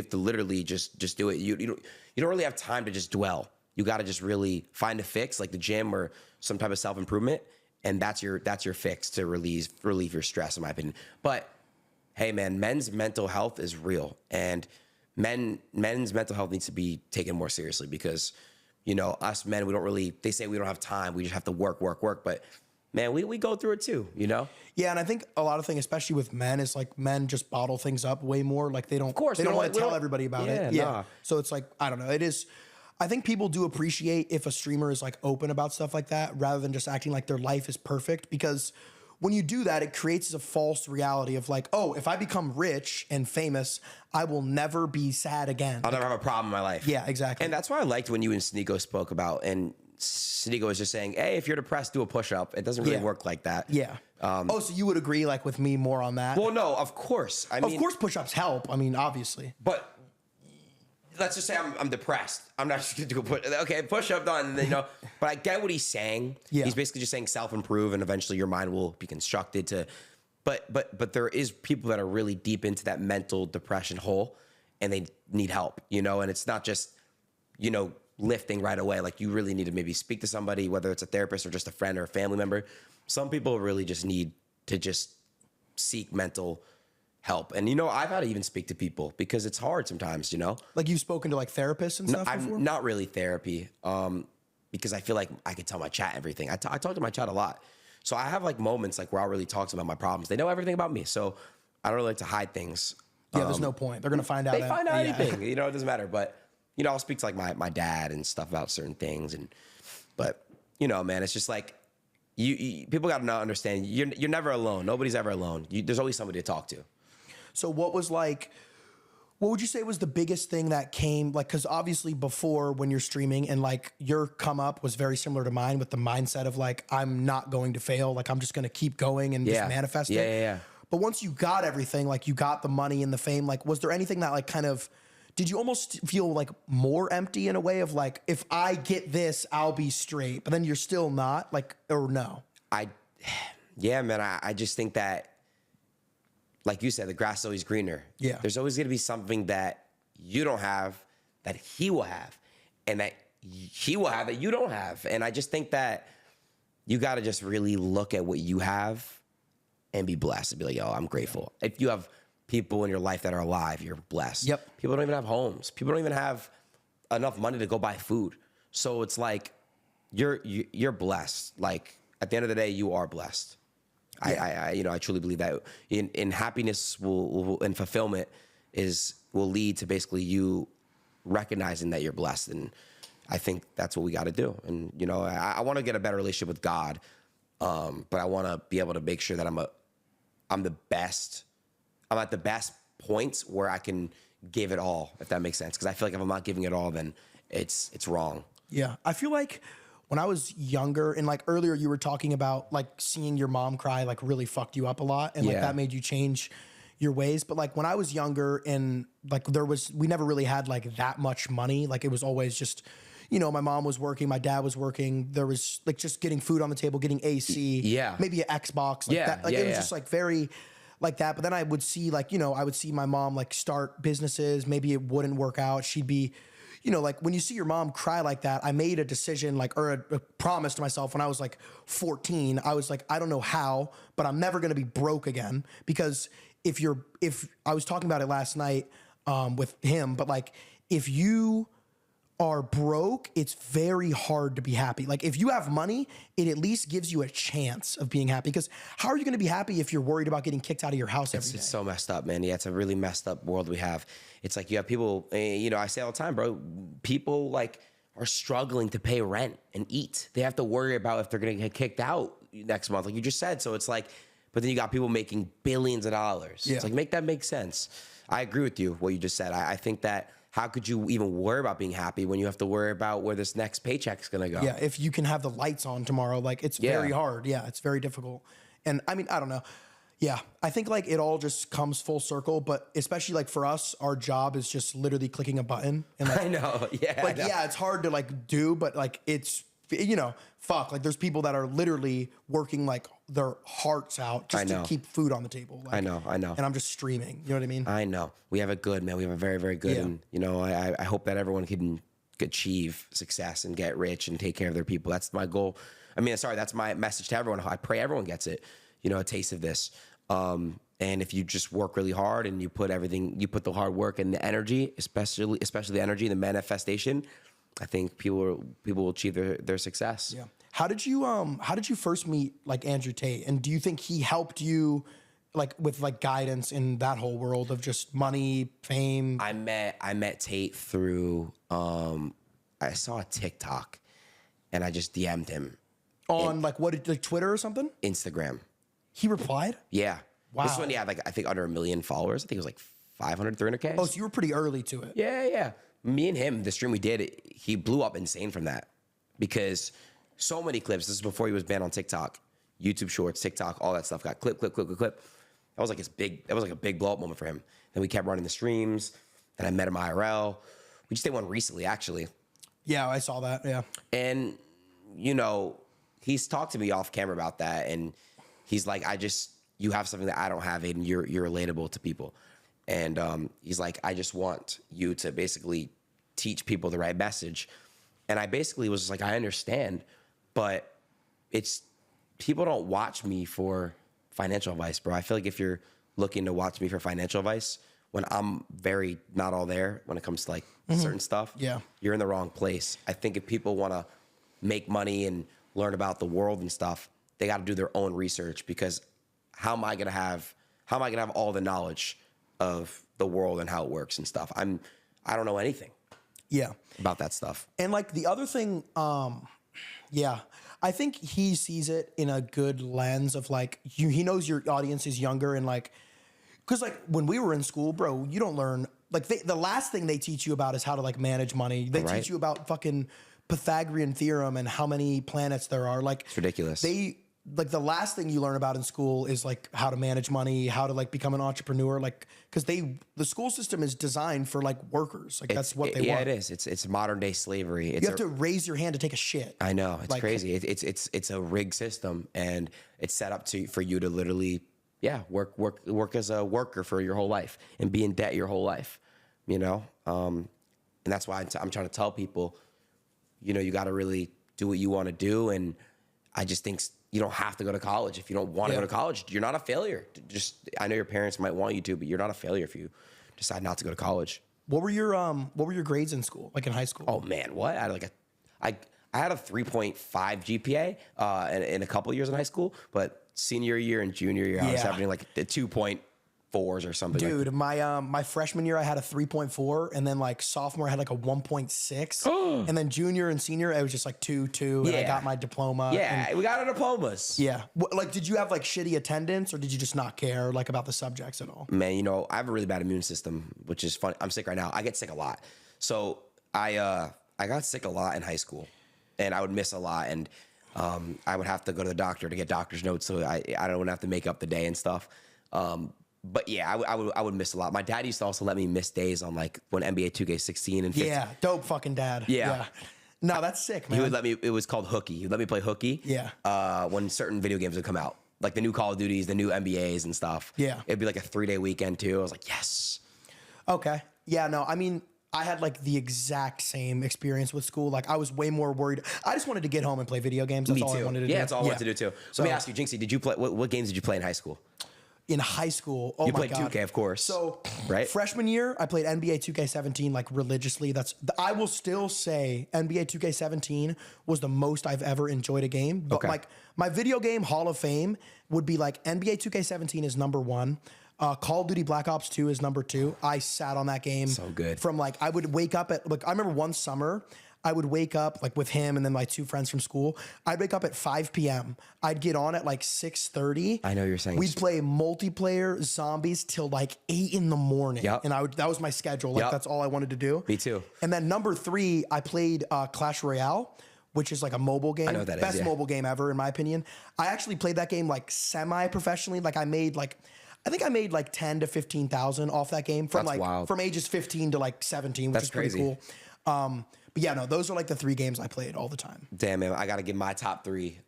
to literally just do it. You don't really have time to just dwell. You got to just really find a fix, like the gym or some type of self-improvement, and that's your fix to relieve your stress, in my opinion. But hey, man, men's mental health is real, and men's mental health needs to be taken more seriously, because us men, they say we don't have time. We just have to work. But man, we go through it too, Yeah. And I think a lot of things, especially with men, is like men just bottle things up way more. Like they don't want to tell everybody about it. Yeah. Nah. So it's like, I don't know. It is, I think people do appreciate if a streamer is like open about stuff like that rather than just acting like their life is perfect, because when you do that, it creates a false reality of like, oh, if I become rich and famous, I will never be sad again. I'll never have a problem in my life. Yeah, exactly. And that's why I liked when you and Sneeko spoke about, and Sneeko was just saying, hey, if you're depressed, do a push-up. It doesn't really work like that. Yeah. So you would agree like with me more on that? Well, no, of course. I mean, of course push-ups help. I mean, obviously. But let's just say I'm depressed. I'm not just gonna do a push up done. You know, but I get what he's saying. Yeah. He's basically just saying self-improve, and eventually your mind will be constructed to. But there is people that are really deep into that mental depression hole, and they need help. You know, and it's not just, you know, lifting right away. Like, you really need to maybe speak to somebody, whether it's a therapist or just a friend or a family member. Some people really just need to just seek mental help. And, you know, I've had to even speak to people because it's hard sometimes, you know? Like, you've spoken to like therapists and stuff before? I'm not really therapy, because I feel like I could tell my chat everything. I talk to my chat a lot. So I have like moments like where I'll really talk to them about my problems. They know everything about me. So I don't really like to hide things. Yeah, there's no point. They're going to find out. They find out anything, you know, it doesn't matter. But, you know, I'll speak to like my dad and stuff about certain things. But, you know, man, it's just like, you people got to understand, you're never alone. Nobody's ever alone. There's always somebody to talk to. So what would you say was the biggest thing that came, like, because obviously before when you're streaming and like your come up was very similar to mine with the mindset of like, I'm not going to fail. Like, I'm just going to keep going and just manifest it. Yeah. But once you got everything, like you got the money and the fame, like, was there anything that like kind of, did you almost feel like more empty in a way of like, if I get this, I'll be straight, but then you're still not, like, or no? Yeah, man, I just think that, like you said, the grass is always greener. Yeah. There's always going to be something that you don't have that he will have, and that he will have that you don't have. And I just think that you got to just really look at what you have and be blessed and be like, yo, I'm grateful. If you have people in your life that are alive, you're blessed. Yep. People don't even have homes. People don't even have enough money to go buy food. So it's like, you're blessed. Like, at the end of the day, you are blessed. Yeah. I truly believe that in happiness will and fulfillment will lead to basically you recognizing that you're blessed. And I think that's what we got to do. And, you know, I want to get a better relationship with God. But I want to be able to make sure that I'm the best. I'm at the best points where I can give it all, if that makes sense. Cause I feel like if I'm not giving it all, then it's wrong. Yeah. I feel like when I was younger, and like earlier you were talking about like seeing your mom cry, like really fucked you up a lot. And like that made you change your ways. But like when I was younger and like we never really had like that much money. Like it was always just, you know, my mom was working, my dad was working. There was like just getting food on the table, getting AC, maybe an Xbox, like that. Like it was just like very like that. But then I would see like, you know, I would see my mom like start businesses. Maybe it wouldn't work out. She'd be, you know, like when you see your mom cry like that, I made a decision like, or a promise to myself when I was like 14, I was like, I don't know how, but I'm never going to be broke again. Because if I was talking about it last night with him, but like if you are broke, it's very hard to be happy. Like if you have money, it at least gives you a chance of being happy. Because how are you going to be happy if you're worried about getting kicked out of your house every day? It's so messed up, man. Yeah, it's a really messed up world we have. It's like you have people, you know, I say all the time, bro, people like are struggling to pay rent and eat. They have to worry about if they're going to get kicked out next month, like you just said. So it's like, but then you got people making billions of dollars. Yeah. It's like, make that make sense. I agree with you, what you just said. I think that how could you even worry about being happy when you have to worry about where this next paycheck's going to go? Yeah, if you can have the lights on tomorrow, like it's very hard. Yeah, it's very difficult. And I mean, I don't know. Yeah, I think like it all just comes full circle, but especially like for us, our job is just literally clicking a button. And like, I know, yeah. Like, yeah, it's hard to like do, but like it's, you know, fuck. Like there's people that are literally working like their hearts out just to keep food on the table. Like, I know. And I'm just streaming. You know what I mean? I know. We have it good, man. We have a very, very good. Yeah. And, you know, I hope that everyone can achieve success and get rich and take care of their people. That's my goal. I mean, sorry, that's my message to everyone. I pray everyone gets it, you know, a taste of this. And if you just work really hard and you put the hard work and the energy, especially the energy and the manifestation, I think people will achieve their success. Yeah. How did you first meet like Andrew Tate? And do you think he helped you like with like guidance in that whole world of just money, fame? I met Tate through I saw a TikTok, and I just DM'd him On like Twitter or something? Instagram. He replied? Yeah. Wow. This is when he had like, I think under 1 million followers. I think it was like 500, 300K. Oh, so you were pretty early to it. Yeah. Me and him, the stream we did, he blew up insane from that because so many clips. This is before he was banned on TikTok, YouTube Shorts, TikTok, all that stuff got clip. That was like a big blow up moment for him. Then we kept running the streams. Then I met him IRL. We just did one recently, actually. Yeah, I saw that. Yeah. And, you know, he's talked to me off camera about that. And he's like, you have something that I don't have, Aiden. You're relatable to people. And he's like, I just want you to basically teach people the right message. And I basically was just like, I understand, but people don't watch me for financial advice, bro. I feel like if you're looking to watch me for financial advice, when I'm very not all there when it comes to like certain stuff, you're in the wrong place. I think if people want to make money and learn about the world and stuff, they got to do their own research, because how am I gonna have all the knowledge of the world and how it works and stuff? I don't know anything. Yeah. About that stuff. And like the other thing, I think he sees it in a good lens of like, he knows your audience is younger, and like, because like when we were in school, bro, you don't learn, like the last thing they teach you about is how to like manage money. They teach you about fucking Pythagorean theorem and how many planets there are. Like, it's ridiculous. Like the last thing you learn about in school is like how to manage money, how to like become an entrepreneur, like, because the school system is designed for like workers. Like that's what they want. Yeah, it is. It's modern day slavery. You have to raise your hand to take a shit. I know. It's like, crazy. It's a rigged system, and it's set up for you to literally, work as a worker for your whole life and be in debt your whole life, you know? And that's why I'm trying to tell people, you know, you got to really do what you want to do. And I just think you don't have to go to college. If you don't want to go to college, you're not a failure. I know your parents might want you to, but you're not a failure if you decide not to go to college. What were your grades in school, like in high school? Oh man, what? I had a 3.5 GPA in a couple years in high school, but senior year and junior year, I was having like the 2.4s or something. Dude, my freshman year I had a 3.4, and then like sophomore I had like a 1.6, and then junior and senior it was just like 2.2, and I got my diploma. Yeah, we got our diplomas. Yeah, like did you have like shitty attendance, or did you just not care like about the subjects at all? Man, you know, I have a really bad immune system, which is funny. I'm sick right now. I get sick a lot, so I got sick a lot in high school, and I would miss a lot, and I would have to go to the doctor to get doctor's notes so I don't have to make up the day and stuff. But yeah, I would miss a lot. My dad used to also let me miss days on like when NBA 2K16 and 15. Yeah, dope fucking dad. Yeah. No, that's sick, man. He would let me. It was called hooky. He'd let me play hooky. Yeah. When certain video games would come out, like the new Call of Duties, the new NBAs and stuff. Yeah. It'd be like a 3-day weekend too. I was like, yes. Okay. Yeah. No, I mean, I had like the exact same experience with school. Like I was way more worried. I just wanted to get home and play video games. That's all I wanted to do. Yeah, that's all I wanted to do too. So let me ask you, Jynxzi, did you play? What games did you play in high school? In high school, oh you my played God. 2K, of course. So, right? Freshman year, I played NBA 2K17 like religiously. I will still say NBA 2K17 was the most I've ever enjoyed a game. But like my video game Hall of Fame would be like NBA 2K17 is number 1. Call of Duty Black Ops 2 is number 2. I sat on that game. So good. From like, I would wake up at, like, I remember one summer, I would wake up like with him and then my 2 friends from school. I'd wake up at 5 p.m. I'd get on at like 6:30. I know you're saying. We'd play multiplayer zombies till like 8 in the morning. Yep. And that was my schedule. Like that's all I wanted to do. Me too. And then number 3, I played Clash Royale, which is like a mobile game. I know what that is. Best mobile game ever, in my opinion. I actually played that game like semi-professionally. Like I think I made like 10 to 15,000 off that game from from ages 15 to like 17, which is pretty cool. But yeah, no, those are like the 3 games I played all the time. Damn, man, I got to give my top 3.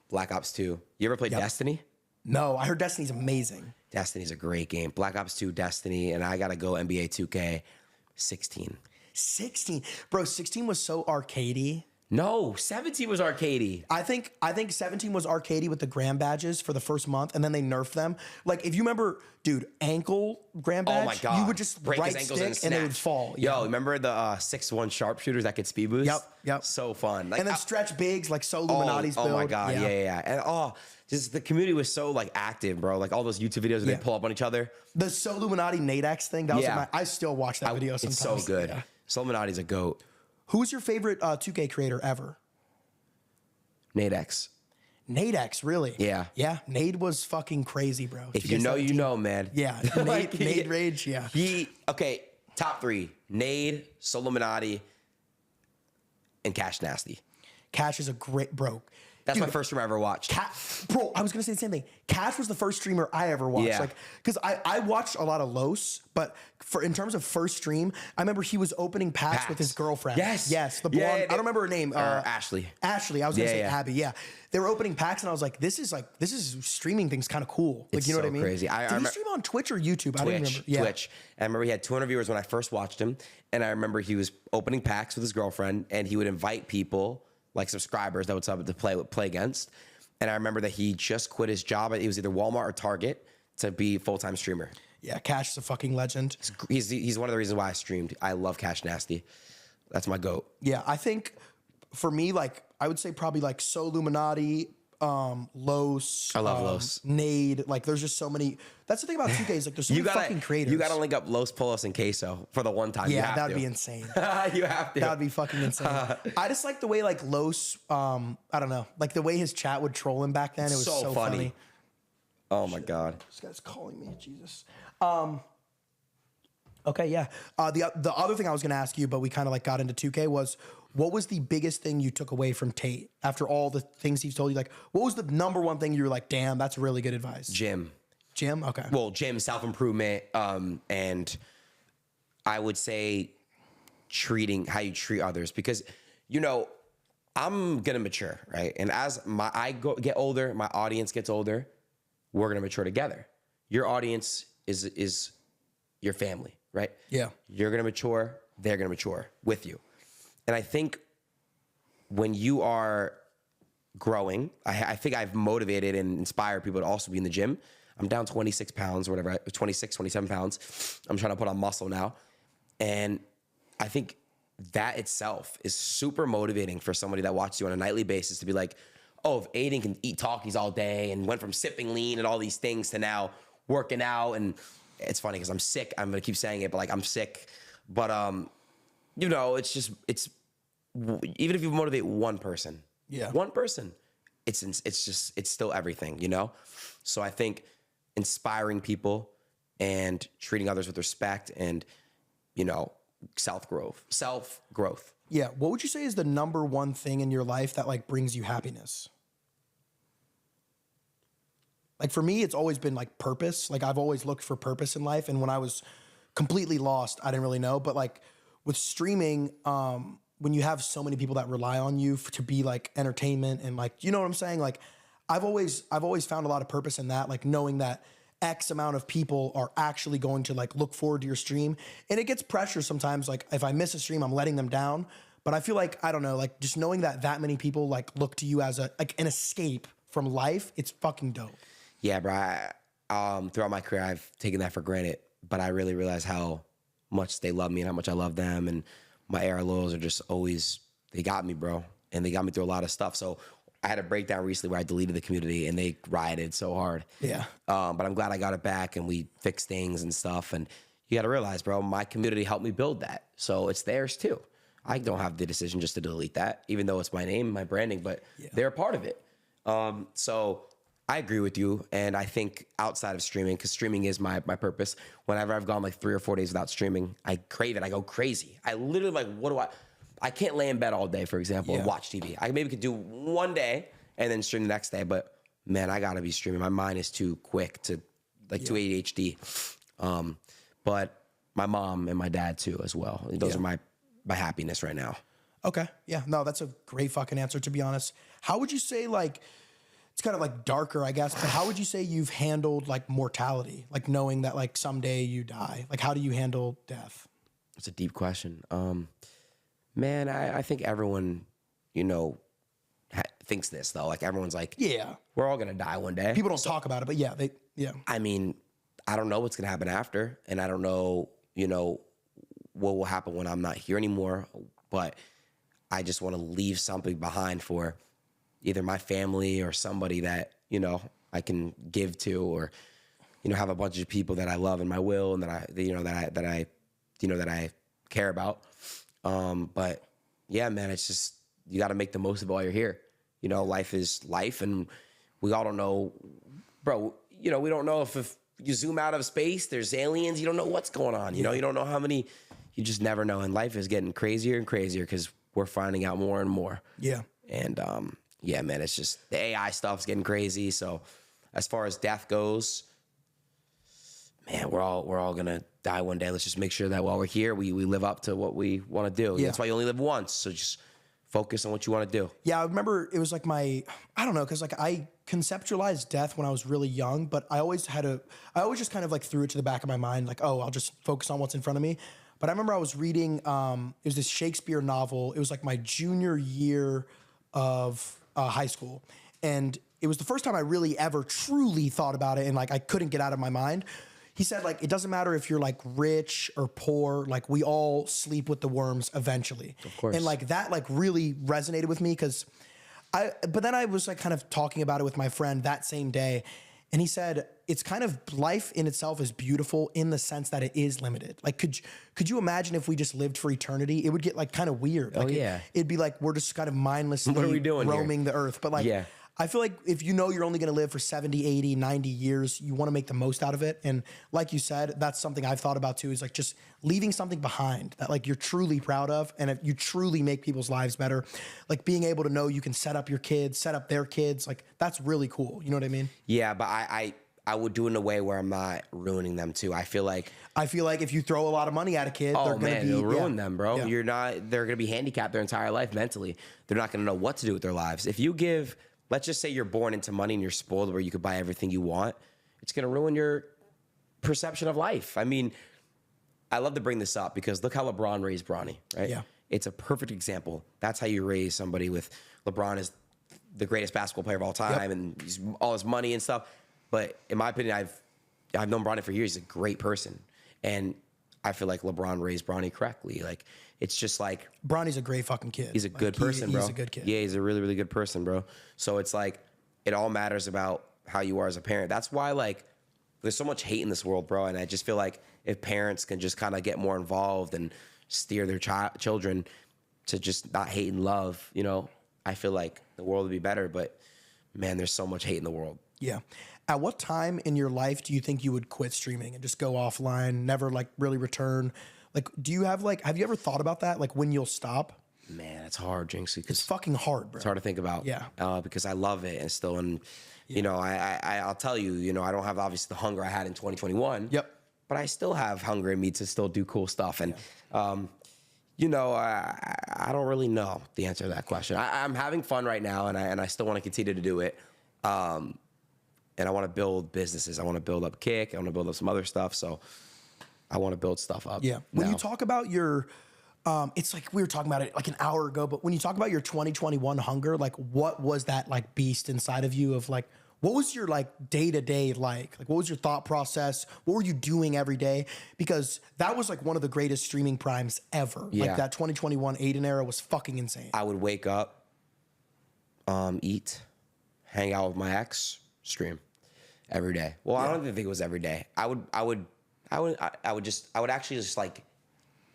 Black Ops 2. You ever played Destiny? No, I heard Destiny's amazing. Destiny's a great game. Black Ops 2, Destiny, and I got to go NBA 2K 16. 16? Bro, 16 was so arcadey. No, 17 was arcadey. I think 17 was arcadey with the gram badges for the first month, and then they nerfed them. Like if you remember, dude, ankle gram badge, oh my God. you would just break right his ankles stick and they would fall. Yo, remember the 6'1" sharpshooters that could speed boost? Yep. So fun. Like, and then stretch bigs like so Illuminati's build. Oh my God, yeah. And just the community was so like active, bro. Like all those YouTube videos where they pull up on each other. The So Illuminati Nate X thing, that was I still watch that video sometimes. It's so good. So Illuminati's a goat. Who's your favorite 2K creator ever? Nadex. Nadex, really? Yeah. Yeah, Nade was fucking crazy, bro. If you know, you know, man. Yeah, Nade Rage, yeah. Okay, top 3. Nade, Solominati, and Cash Nasty. Cash is a great, bro. That's my first stream I ever watched. Bro, I was gonna say the same thing. Cash was the first streamer I ever watched. Yeah. Like, because I watched a lot of Los, but in terms of first stream, I remember he was opening packs with his girlfriend. Yes, the blonde. I don't remember her name. Ashley. Ashley. I was gonna say Abby. Yeah, they were opening packs, and I was like, this is streaming thing's kind of cool. Like, It's you know so what I mean? crazy. Did he stream on Twitch or YouTube? I don't remember. Yeah. Twitch. And I remember he had 200 viewers when I first watched him, and I remember he was opening packs with his girlfriend, and he would invite people, like subscribers that would sub to play against. And I remember that he just quit his job. It was either Walmart or Target to be full-time streamer. Yeah, Cash is a fucking legend. He's one of the reasons why I streamed. I love Cash Nasty. That's my GOAT. Yeah, I think for me, like, I would say probably like Soluminati, Los. I love Los. Nade. Like, there's just so many. That's the thing about 2K is like there's so many fucking creators. You got to link up Los, Polos, and Queso for the one time. Yeah, that'd be insane. You have to. That'd be fucking insane. I just like the way like Los, I don't know, like the way his chat would troll him back then. It was so funny. Oh my God. This guy's calling me. Jesus. Okay, yeah. The other thing I was gonna ask you, but we kind of like got into 2K was, what was the biggest thing you took away from Tate after all the things he's told you? Like, what was the number one thing you were like, damn, that's really good advice? Gym. Okay. Well, gym, self-improvement, and I would say how you treat others, because, you know, I'm gonna mature, right? And as get older, my audience gets older, we're gonna mature together. Your audience is your family, right? Yeah. You're gonna mature, they're gonna mature with you. And I think when you are growing, I think I've motivated and inspired people to also be in the gym. I'm down 26 pounds or whatever, 27 pounds. I'm trying to put on muscle now. And I think that itself is super motivating for somebody that watches you on a nightly basis to be like, oh, if Adin can eat talkies all day and went from sipping lean and all these things to now working out. And it's funny because I'm sick. I'm going to keep saying it, but like I'm sick. But, you know, it's even if you motivate one person, it's still everything, you know? So I think inspiring people and treating others with respect and, you know, self-growth. Yeah. What would you say is the number one thing in your life that like brings you happiness? Like for me, it's always been like purpose. Like I've always looked for purpose in life. And when I was completely lost, I didn't really know. But like with streaming, when you have so many people that rely on you to be like entertainment and like, you know what I'm saying? Like I've always found a lot of purpose in that, like knowing that X amount of people are actually going to like look forward to your stream. And it gets pressure sometimes. Like if I miss a stream, I'm letting them down. But I feel like, I don't know, like just knowing that many people like look to you as an escape from life, it's fucking dope. Yeah, bro. Throughout my career, I've taken that for granted, but I really realize how much they love me and how much I love them. And my AR lows are just always, they got me, bro. And they got me through a lot of stuff. So I had a breakdown recently where I deleted the community and they rioted so hard. Yeah. But I'm glad I got it back and we fixed things and stuff. And you got to realize, bro, my community helped me build that. So it's theirs too. I don't have the decision just to delete that, even though it's my name, my branding, but they're a part of it. So I agree with you. And I think outside of streaming, because streaming is my purpose, whenever I've gone like 3 or 4 days without streaming, I crave it. I go crazy. I literally like, I can't lay in bed all day, for example, and watch TV. I maybe could do one day and then stream the next day. But man, I gotta be streaming. My mind is too quick to too ADHD. But my mom and my dad too as well. Those are my happiness right now. Okay. Yeah. No, that's a great fucking answer, to be honest. How would you say, like, it's kind of like darker, I guess, but how would you say you've handled like mortality? Like knowing that like someday you die? Like how do you handle death? It's a deep question. Man, I think everyone, you know, thinks this though. Like everyone's like, yeah, we're all gonna die one day. People don't talk about it, but yeah. I mean, I don't know what's gonna happen after, and I don't know, you know, what will happen when I'm not here anymore. But I just want to leave something behind for either my family or somebody that, you know, I can give to, or, you know, have a bunch of people that I love in my will and that I care about. But yeah, man, it's just, you got to make the most of it while you're here. You know, life is life, and we all don't know, bro. You know, we don't know if you zoom out of space, there's aliens. You don't know what's going on. You know, you don't know how many. You just never know. And life is getting crazier and crazier because we're finding out more and more. Yeah. And yeah, man, it's just the AI stuff's getting crazy. So as far as death goes, man, we're all gonna die one day. Let's just make sure that while we're here, we live up to what we want to do. Yeah. That's why you only live once. So just focus on what you want to do. Yeah, I remember it was like I don't know, because like I conceptualized death when I was really young, but I always just kind of like threw it to the back of my mind, like, oh, I'll just focus on what's in front of me. But I remember I was reading, it was this Shakespeare novel. It was like my junior year of high school. And it was the first time I really ever truly thought about it, and like I couldn't get out of my mind. He said, like, it doesn't matter if you're like rich or poor, like we all sleep with the worms eventually. Of course. And like that like really resonated with me because but then I was like kind of talking about it with my friend that same day. And he said, it's kind of, life in itself is beautiful in the sense that it is limited. Like, could you imagine if we just lived for eternity? It would get like kind of weird. Like, it'd be like, we're just kind of mindlessly what are we doing roaming the earth. But like, I feel like if you know you're only going to live for 70, 80, 90 years, you want to make the most out of it. And like you said, that's something I've thought about too, is like just leaving something behind that like you're truly proud of. And if you truly make people's lives better, like being able to know you can set up your kids, set up their kids, like that's really cool. You know what I mean? Yeah, but I would do it in a way where I'm not ruining them too. I feel like if you throw a lot of money at a kid, they're going to be... you'll ruin them, bro. They're going to be handicapped their entire life mentally. They're not going to know what to do with their lives. If you give... Let's just say you're born into money and you're spoiled where you could buy everything you want. It's going to ruin your perception of life. I mean, I love to bring this up because look how LeBron raised Bronny, right? Yeah. It's a perfect example. That's how you raise somebody with LeBron is the greatest basketball player of all time and he's all his money and stuff. But in my opinion, I've known Bronny for years. He's a great person. And I feel like LeBron raised Bronny correctly. Like, it's just like... Bronny's a great fucking kid. He's a good person, bro. He's a good kid. Yeah, he's a really, really good person, bro. So it's like, it all matters about how you are as a parent. That's why, like, there's so much hate in this world, bro. And I just feel like if parents can just kind of get more involved and steer their children to just not hate and love, you know, I feel like the world would be better. But, man, there's so much hate in the world. Yeah. At what time in your life do you think you would quit streaming and just go offline, never like really return? Like, do you have you ever thought about that? Like when you'll stop? Man, it's hard, Jynxzi. It's fucking hard, bro. It's hard to think about. Yeah. Because I love it and still, and you know, I'll tell you, you know, I don't have obviously the hunger I had in 2021. Yep. But I still have hunger in me to still do cool stuff. And, you know, I don't really know the answer to that question. I'm having fun right now, and I still want to continue to do it. And I want to build businesses. I want to build up Kick. I want to build up some other stuff. So I want to build stuff up. Yeah. When you talk about your, it's like we were talking about it like an hour ago, but when you talk about your 2021 hunger, like what was that like beast inside of you of like, what was your like day-to-day like? Like what was your thought process? What were you doing every day? Because that was like one of the greatest streaming primes ever. Yeah. Like that 2021 Adin era was fucking insane. I would wake up, eat, hang out with my ex, stream every day. Well, I don't even think it was every day. I would actually just like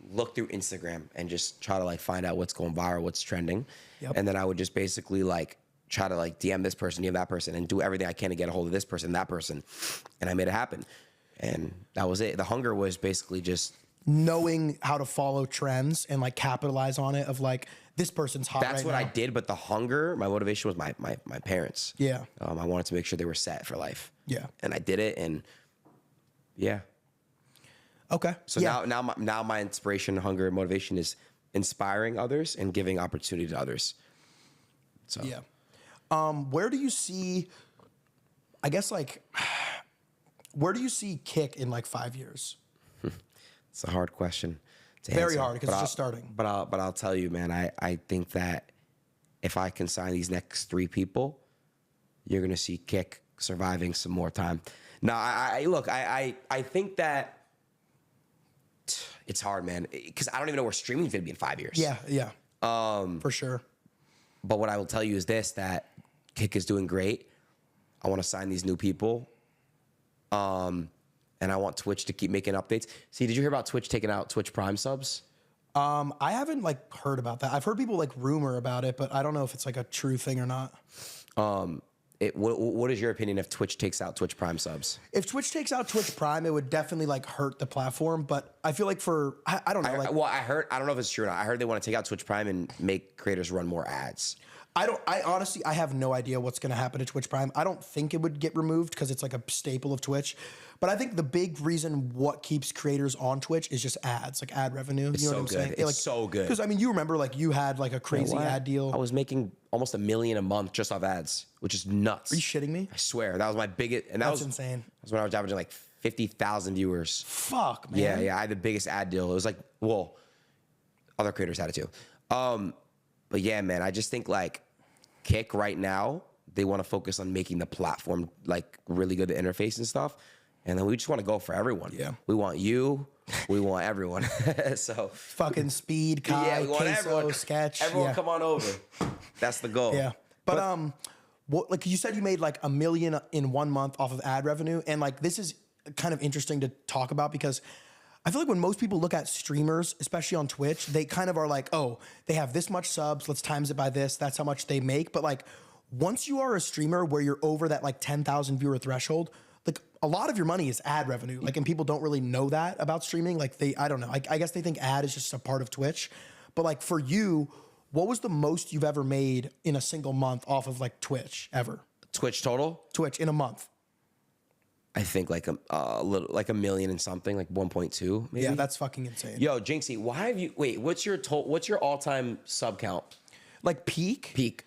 look through Instagram and just try to like find out what's going viral, what's trending. Yep. And then I would just basically like try to like DM this person, DM that person, and do everything I can to get a hold of this person, that person. And I made it happen. And that was it. The hunger was basically just knowing how to follow trends and like capitalize on it of like, this person's hot. That's what I did, but the hunger, my motivation was my parents. Yeah. I wanted to make sure they were set for life. Yeah. And I did it, and yeah. Okay. So now my inspiration, hunger, and motivation is inspiring others and giving opportunity to others. So yeah. Where do you see, I guess like, where do you see Kick in like 5 years? It's a hard question. Very hard because it's just starting. But I'll tell you, man, I think that if I can sign these next 3 people, you're gonna see Kick surviving some more time. Now, I think that it's hard, man, because I don't even know where streaming's gonna be in 5 years. Yeah. For sure. But what I will tell you is this: that Kick is doing great. I want to sign these new people. And I want Twitch to keep making updates. See, did you hear about Twitch taking out Twitch Prime subs? I haven't like heard about that. I've heard people like rumor about it, but I don't know if it's like a true thing or not. What is your opinion if Twitch takes out Twitch Prime subs? If Twitch takes out Twitch Prime, it would definitely like hurt the platform. But I feel like I don't know. I don't know if it's true or not. I heard they want to take out Twitch Prime and make creators run more ads. I honestly, I have no idea what's going to happen to Twitch Prime. I don't think it would get removed because it's like a staple of Twitch. But I think the big reason what keeps creators on Twitch is just ads, like ad revenue. You know what I'm saying? It's so good. Because I mean, you remember like you had like a crazy ad deal. I was making almost $1 million a month just off ads, which is nuts. Are you shitting me? I swear. That was my biggest, and That's insane. That was when I was averaging like 50,000 viewers. Fuck, man. Yeah. I had the biggest ad deal. It was like, well, other creators had it too. But yeah, man, I just think like Kick right now, they want to focus on making the platform like really good to interface and stuff. And then we just want to go for everyone. Yeah. We want you. We want everyone. So fucking Speed, Kai, we want Queso, everyone. Sketch. Everyone come on over. That's the goal. Yeah. But what, like you said, you made like $1 million in 1 month off of ad revenue. And like, this is kind of interesting to talk about because I feel like when most people look at streamers, especially on Twitch, they kind of are like, oh, they have this much subs, let's times it by this. That's how much they make. But like, once you are a streamer where you're over that like 10,000 viewer threshold, like a lot of your money is ad revenue. Like, and people don't really know that about streaming. Like I don't know. I guess they think ad is just a part of Twitch. But like for you, what was the most you've ever made in a single month off of like Twitch ever? Twitch total? Twitch in a month. I think like a little, like $1 million and something, like 1.2 maybe. Yeah, that's fucking insane. Yo, Jynxzi, why have you, wait, what's your all-time sub count? Like peak? Peak.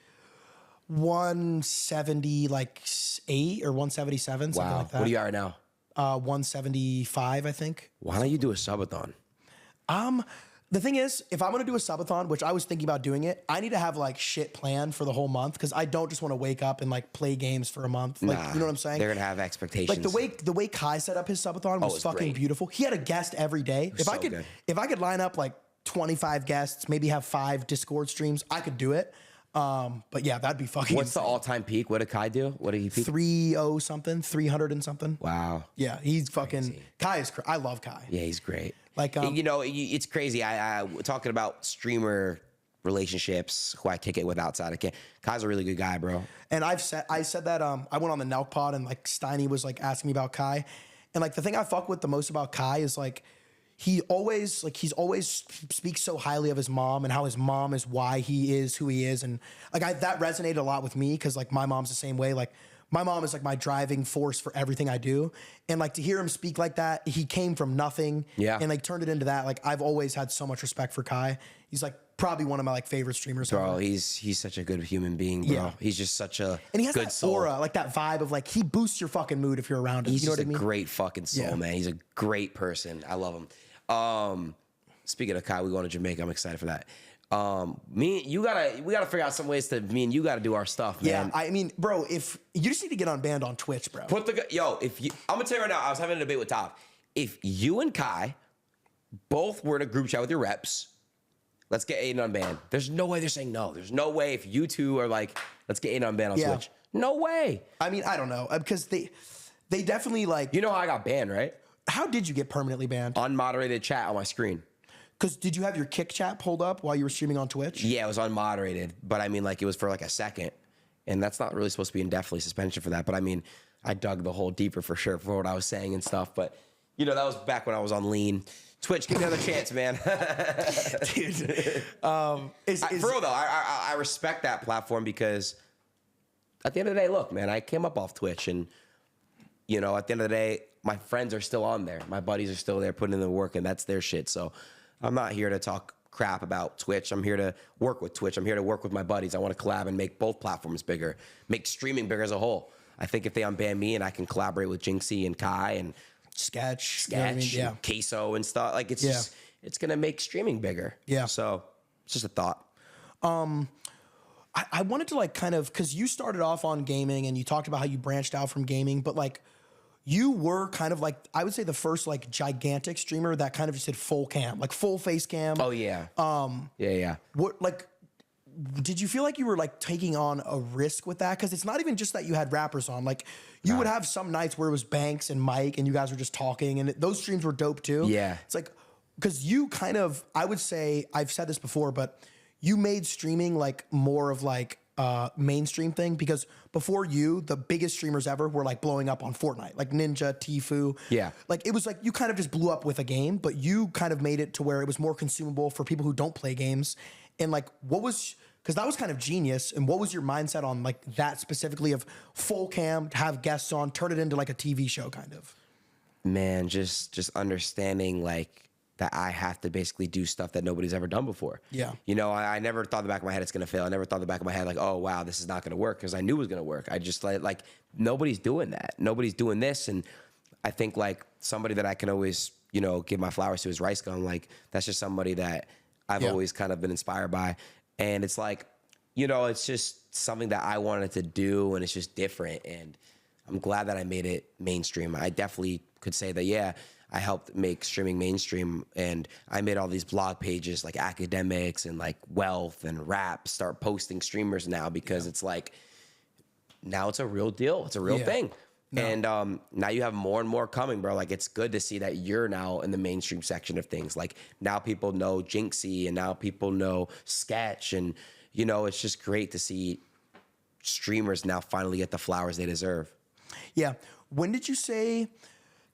170, like 8 or 177, something like that. What are you at right now? 175, I think. Why don't you do a subathon? The thing is, if I'm gonna do a subathon, which I was thinking about doing it, I need to have like shit planned for the whole month because I don't just want to wake up and like play games for a month. Like, you know what I'm saying? They're gonna have expectations. Like the way Kai set up his subathon was fucking beautiful. He had a guest every day. If I could line up like 25 guests, maybe have 5 Discord streams, I could do it. But yeah, that'd be fucking. What's the all-time peak? What did Kai do? What did he peak? 300 something, 300 and something. Wow. Yeah, he's fucking. Kai is. I love Kai. Yeah, he's great. Like, you know, it's crazy. I talking about streamer relationships, who I kick it with outside of Kai's a really good guy, bro. And I said that I went on the Nelk pod and like Steiny was like asking me about Kai, and like the thing I fuck with the most about Kai is like he's always speaks so highly of his mom and how his mom is why he is who he is, and like that resonated a lot with me because like my mom's the same way. Like my mom is like my driving force for everything I do, and like to hear him speak like that, he came from nothing, and like turned it into that. Like I've always had so much respect for Kai. He's like probably one of my like favorite streamers. Bro, ever. he's such a good human being, bro. Yeah. He's just such a and he has good that soul. aura, like that vibe of like he boosts your fucking mood if you're around him. He's you know just what I mean? a great fucking soul, man. He's a great person. I love him. Speaking of Kai, we're going to Jamaica. I'm excited for that. We gotta figure out some ways to you gotta do our stuff, man. Yeah, I mean, bro, if you just need to get unbanned on Twitch, bro. I'm gonna tell you right now, I was having a debate with Top. If you and Kai both were in a group chat with your reps, let's get Adin unbanned. There's no way they're saying no. There's no way if you two are like, let's get Adin unbanned on Twitch. No way. I mean, I don't know because they definitely like. You know how I got banned, right? How did you get permanently banned? Unmoderated chat on my screen. Because did you have your kick chat pulled up while you were streaming on Twitch? Yeah, it was unmoderated, but I mean, like, it was for like a second, and that's not really supposed to be indefinitely suspension for that. But I mean, I dug the hole deeper for sure for what I was saying and stuff. But you know, that was back when I was on lean. Twitch, give me another chance, man. Dude, for real though, I respect that platform because at the end of the day, look, man, I came up off Twitch, and you know, at the end of the day, my friends are still on there. My buddies are still there putting in the work, and that's their shit. So I'm not here to talk crap about Twitch. I'm here to work with Twitch. I'm here to work with my buddies. I want to collab and make both platforms bigger, make streaming bigger as a whole. I think if they unban me and I can collaborate with Jynxzi and Kai and Sketch, you know what I mean? And Queso and stuff, like it's going to make streaming bigger. Yeah. So it's just a thought. I wanted to like kind of, because you started off on gaming and you talked about how you branched out from gaming, but like you were kind of like, I would say the first like gigantic streamer that kind of just did full cam, like full face cam. Oh yeah. Yeah. What, like, did you feel like you were like taking on a risk with that? Because it's not even just that you had rappers on. Like you would have some nights where it was Banks and Mike and you guys were just talking, and those streams were dope too. Yeah. It's like, because you kind of, I would say, I've said this before, but you made streaming like more of like mainstream thing, because before you, the biggest streamers ever were like blowing up on Fortnite, like Ninja, Tfue. Yeah. Like it was like you kind of just blew up with a game, but you kind of made it to where it was more consumable for people who don't play games. And like, what was, because that was kind of genius. And what was your mindset on like that specifically of full cam, have guests on, turn it into like a TV show kind of? Man, just understanding like that I have to basically do stuff that nobody's ever done before. Yeah. You know, I never thought in the back of my head it's gonna fail. I never thought in the back of my head like, oh wow, this is not gonna work, because I knew it was gonna work. I just like nobody's doing that. Nobody's doing this. And I think like somebody that I can always, you know, give my flowers to is Rice Gum. Like that's just somebody that I've always kind of been inspired by. And it's like, you know, it's just something that I wanted to do, and it's just different. And I'm glad that I made it mainstream. I definitely could say that, yeah, I helped make streaming mainstream, and I made all these blog pages like academics and like wealth and rap start posting streamers now, because it's like, now it's a real deal. It's a real thing. No. And now you have more and more coming, bro. Like, it's good to see that you're now in the mainstream section of things. Like, now people know Jynxzi, and now people know Sketch. And, you know, it's just great to see streamers now finally get the flowers they deserve. Yeah. When did you say,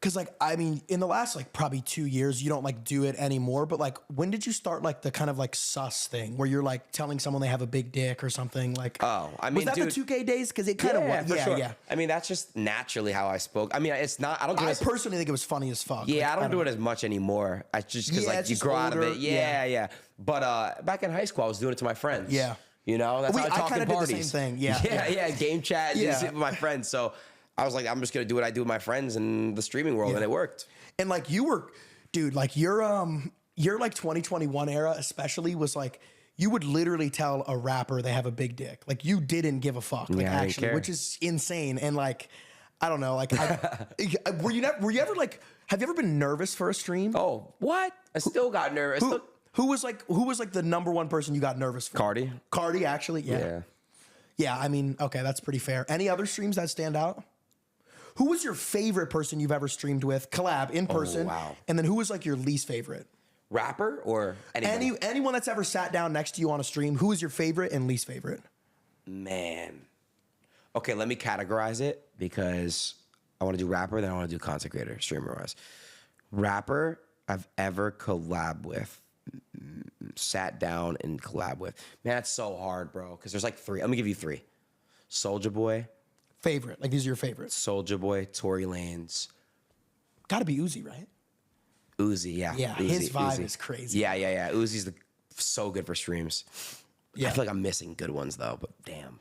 because like, I mean, in the last like probably 2 years, you don't like do it anymore, but like, when did you start like the kind of like sus thing where you're like telling someone they have a big dick or something? Like, oh, I mean, was that dude, the 2K days? Because it kind of was. For Yeah, sure. yeah. I mean, that's just naturally how I spoke. I mean, it's not, I personally think it was funny as fuck. Yeah, like, I don't do it as much anymore. I just, because like you grow out of it. Yeah. But back in high school, I was doing it to my friends. Yeah. You know, that's how I talk in parties. Did the same thing. Yeah. Game chat, Yeah. just with my friends. So I was like, I'm just gonna do what I do with my friends in the streaming world, and it worked. And like you were, dude, like your like 2021 era especially was like, you would literally tell a rapper they have a big dick. Like you didn't give a fuck, like Yeah, I didn't actually, care. which is insane. And like, I don't know, like, were you ever like, have you ever been nervous for a stream? Oh, what? I still got nervous. Who was like the number one person you got nervous for? Cardi, actually. Yeah. I mean, okay, that's pretty fair. Any other streams that stand out? Who was your favorite person you've ever streamed with? Collab in person. Wow. And then who was like your least favorite? Rapper or anybody? Anyone that's ever sat down next to you on a stream, who is your favorite and least favorite? Man. Okay, let me categorize it, because I want to do rapper, then I want to do content creator, streamer-wise. Rapper I've ever collab with, sat down and collab with. Man, that's so hard, bro, because there's like three. Let me give you three. Soulja Boy. Favorite. Like these are your favorites. Soulja Boy, Tory Lanez. Gotta be Uzi, right? Uzi, yeah. Yeah, Uzi, his vibe Uzi. is crazy. Yeah. Uzi's so good for streams. Yeah. I feel like I'm missing good ones, though, but damn.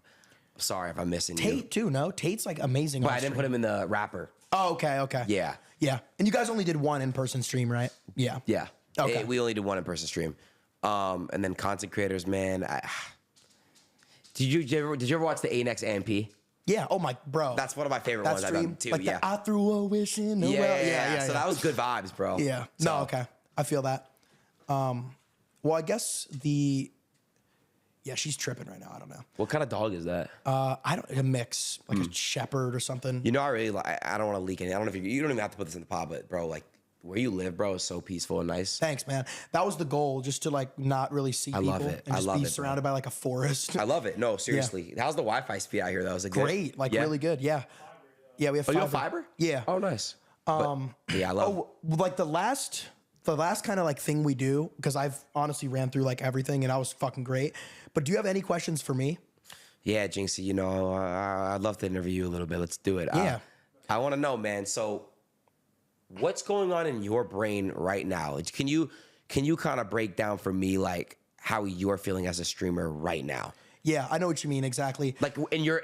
I'm sorry if I'm missing Tate you. too, no? Tate's like amazing. But I didn't put him in the rapper. Oh, okay. Yeah. Yeah. And you guys only did one in-person stream, right? Yeah. Yeah. Okay. We only did one in-person stream. And then content creators, man. Did you ever watch the ANX AMP? Yeah. Oh my, bro. That's one of my favorite ones I've done too. Like yeah. I threw a wish in the well. Yeah. So that was good vibes, bro. Yeah. So, No, okay. I feel that. Well, I guess she's tripping right now. I don't know. What kind of dog is that? A mix, like a shepherd or something. You know, I really like. I don't want to leak any. I don't know if you don't even have to put this in the pod, but bro, like where you live, bro, is so peaceful and nice. Thanks, man. That was the goal, just to like not really see people. love it. And I just love be it, surrounded by like a forest. I love it. No, seriously. How's the Wi-Fi speed out here though? Is it Great, good? like really good. Yeah. Yeah, we have Oh, fiber. you have fiber? Yeah. Oh, nice. Yeah, I love. Like the last kind of like thing we do, because I've honestly ran through like everything and I was fucking great. But do you have any questions for me? Yeah, Jynxzi, you know, I'd love to interview you a little bit. Let's do it. Yeah. I want to know, man. So, what's going on in your brain right now? Can you kind of break down for me like how you're feeling as a streamer right now? Yeah, I know what you mean exactly. Like in your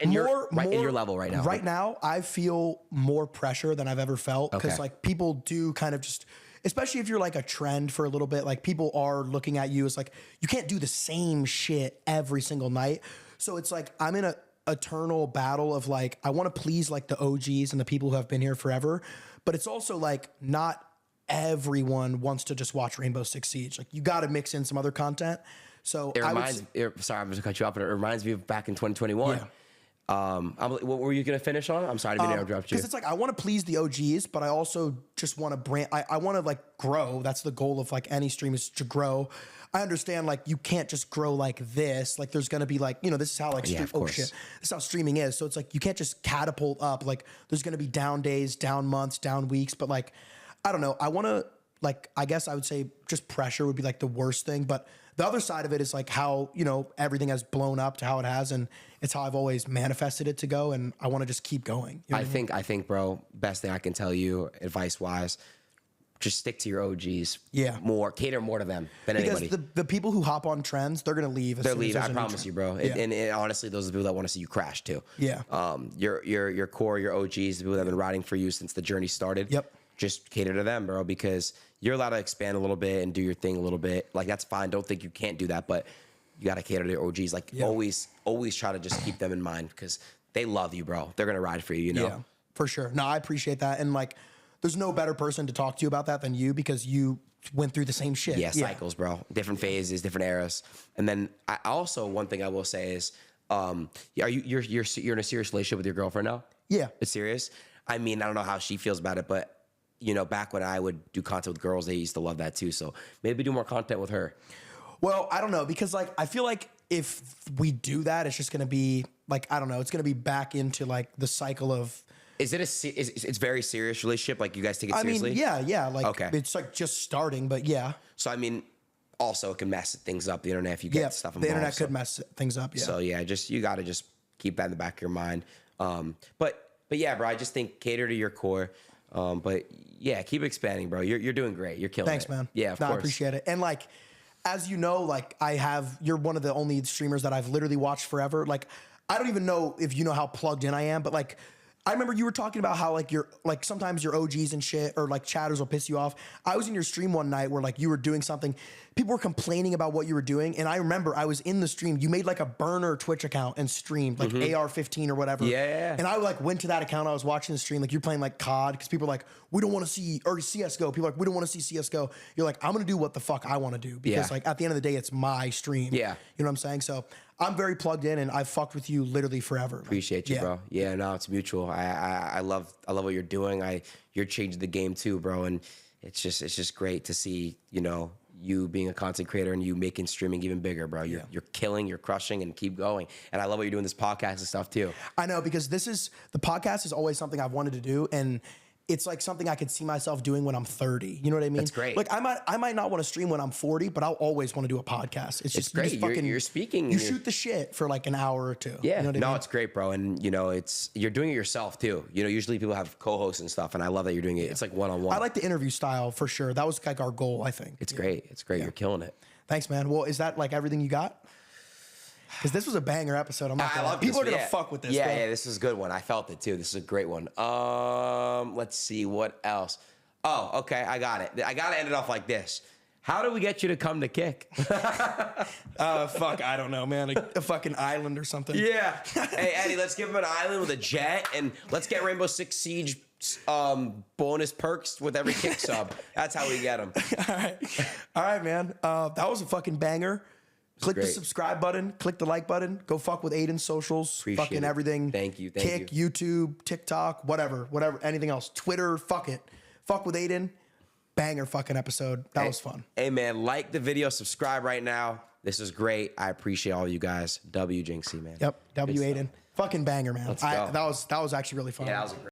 level right now. Right now, I feel more pressure than I've ever felt, because Okay. like people do kind of just, especially if you're like a trend for a little bit, like people are looking at you as like, you can't do the same shit every single night. So it's like I'm in a eternal battle of like, I want to please like the OGs and the people who have been here forever, but it's also like not everyone wants to just watch Rainbow Six Siege. Like you got to mix in some other content. So Sorry, I'm just gonna cut you off, but it reminds me of back in 2021. Yeah. What were you gonna finish on? I'm sorry, I didn't mean to interrupt you. Because it's like I want to please the OGs, but I also just want to brand. I want to like grow. That's the goal of like any stream is to grow. I understand like you can't just grow like this. Like there's gonna be like this is how like of course. this is how streaming is. So it's like you can't just catapult up. Like there's gonna be down days, down months, down weeks. But like I don't know. I want to like I guess I would say just pressure would be like the worst thing, but. The other side of it is like how, everything has blown up to how it has. And it's how I've always manifested it to go. And I want to just keep going. You know I think, bro, best thing I can tell you advice wise, just stick to your OGs. Yeah. Cater more to them than anybody. Because the people who hop on trends, they're going to leave. They're leaving. I promise you, bro. Yeah. And honestly, those are the people that want to see you crash too. Yeah. Your core, your OGs, the people that have been riding for you since the journey started. Yep. Just cater to them, bro, because you're allowed to expand a little bit and do your thing a little bit. Like, that's fine. Don't think you can't do that, but you got to cater to your OGs. Like, always try to just keep them in mind because they love you, bro. They're going to ride for you, Yeah, for sure. No, I appreciate that. And, like, there's no better person to talk to you about that than you because you went through the same shit. Yeah, cycles, bro. Different phases, different eras. And then I also, one thing I will say is, you're in a serious relationship with your girlfriend now? Yeah. It's serious? I mean, I don't know how she feels about it, but back when I would do content with girls, they used to love that too. So maybe do more content with her. Well, I don't know because like I feel like if we do that, it's just gonna be like I don't know. It's gonna be back into like the cycle of. Is it it's very serious relationship? Like you guys take it seriously? I mean, yeah. Like okay. It's like just starting, but yeah. So I mean, also it can mess things up. The internet, if you get stuff involved. The internet could mess things up. Yeah. So yeah, you got to just keep that in the back of your mind. But yeah, bro, I just think cater to your core. But yeah, keep expanding, bro. You're doing great. You're killing it. Thanks, man. Yeah, of course. I appreciate it. And like, as you know, like you're one of the only streamers that I've literally watched forever. Like, I don't even know if you know how plugged in I am, but like, I remember you were talking about how like sometimes your OGs and shit or like chatters will piss you off. I was in your stream one night where like you were doing something, people were complaining about what you were doing, and I remember I was in the stream. You made like a burner Twitch account and streamed like AR-15 or whatever. Yeah. And I like went to that account. I was watching the stream like you're playing like COD because people are like we don't want to see or CS:GO. People are like we don't want to see CS:GO. You're like I'm gonna do what the fuck I want to do because like at the end of the day it's my stream. Yeah. You know what I'm saying? So I'm very plugged in, and I've fucked with you literally forever. Appreciate you, bro. Yeah, no, it's mutual. I love what you're doing. You're changing the game too, bro. And it's just great to see, you being a content creator and you making streaming even bigger, bro. You're killing, you're crushing, and keep going. And I love what you're doing this podcast and stuff too. I know because the podcast is always something I've wanted to do, and it's like something I could see myself doing when I'm 30. You know what I mean? That's great. Like I might not want to stream when I'm 40, but I'll always want to do a podcast. It's just great. You're speaking. You shoot the shit for like an hour or two. Yeah. You know what I mean? It's great, bro. And you're doing it yourself too. Usually people have co-hosts and stuff, and I love that you're doing it. It's like one-on-one. I like the interview style for sure. That was like our goal, I think. It's great. It's great. You're killing it. Thanks, man. Well, is that like everything you got? Because this was a banger episode. I'm not gonna lie. People are gonna fuck with this. Yeah, bro. yeah, this is a good one. I felt it too. This is a great one. Let's see what else. Oh, okay, I got it. I gotta end it off like this. How do we get you to come to Kick? Fuck, I don't know, man. A fucking island or something. Yeah. Hey, Eddie, let's give him an island with a jet, and let's get Rainbow Six Siege bonus perks with every Kick sub. That's how we get them. All right, man. That was a fucking banger. Click the subscribe button. Click the like button. Go fuck with Adin's socials. Appreciate fucking it. Everything. Thank you. Kick, YouTube, TikTok, whatever. Anything else. Twitter. Fuck it. Fuck with Adin. Banger fucking episode. That was fun. Hey, man, like the video. Subscribe right now. This is great. I appreciate all you guys. W Jynxzi, man. Yep. W Adin. Fucking banger, man. Let's go. That was actually really fun. Yeah, that was a great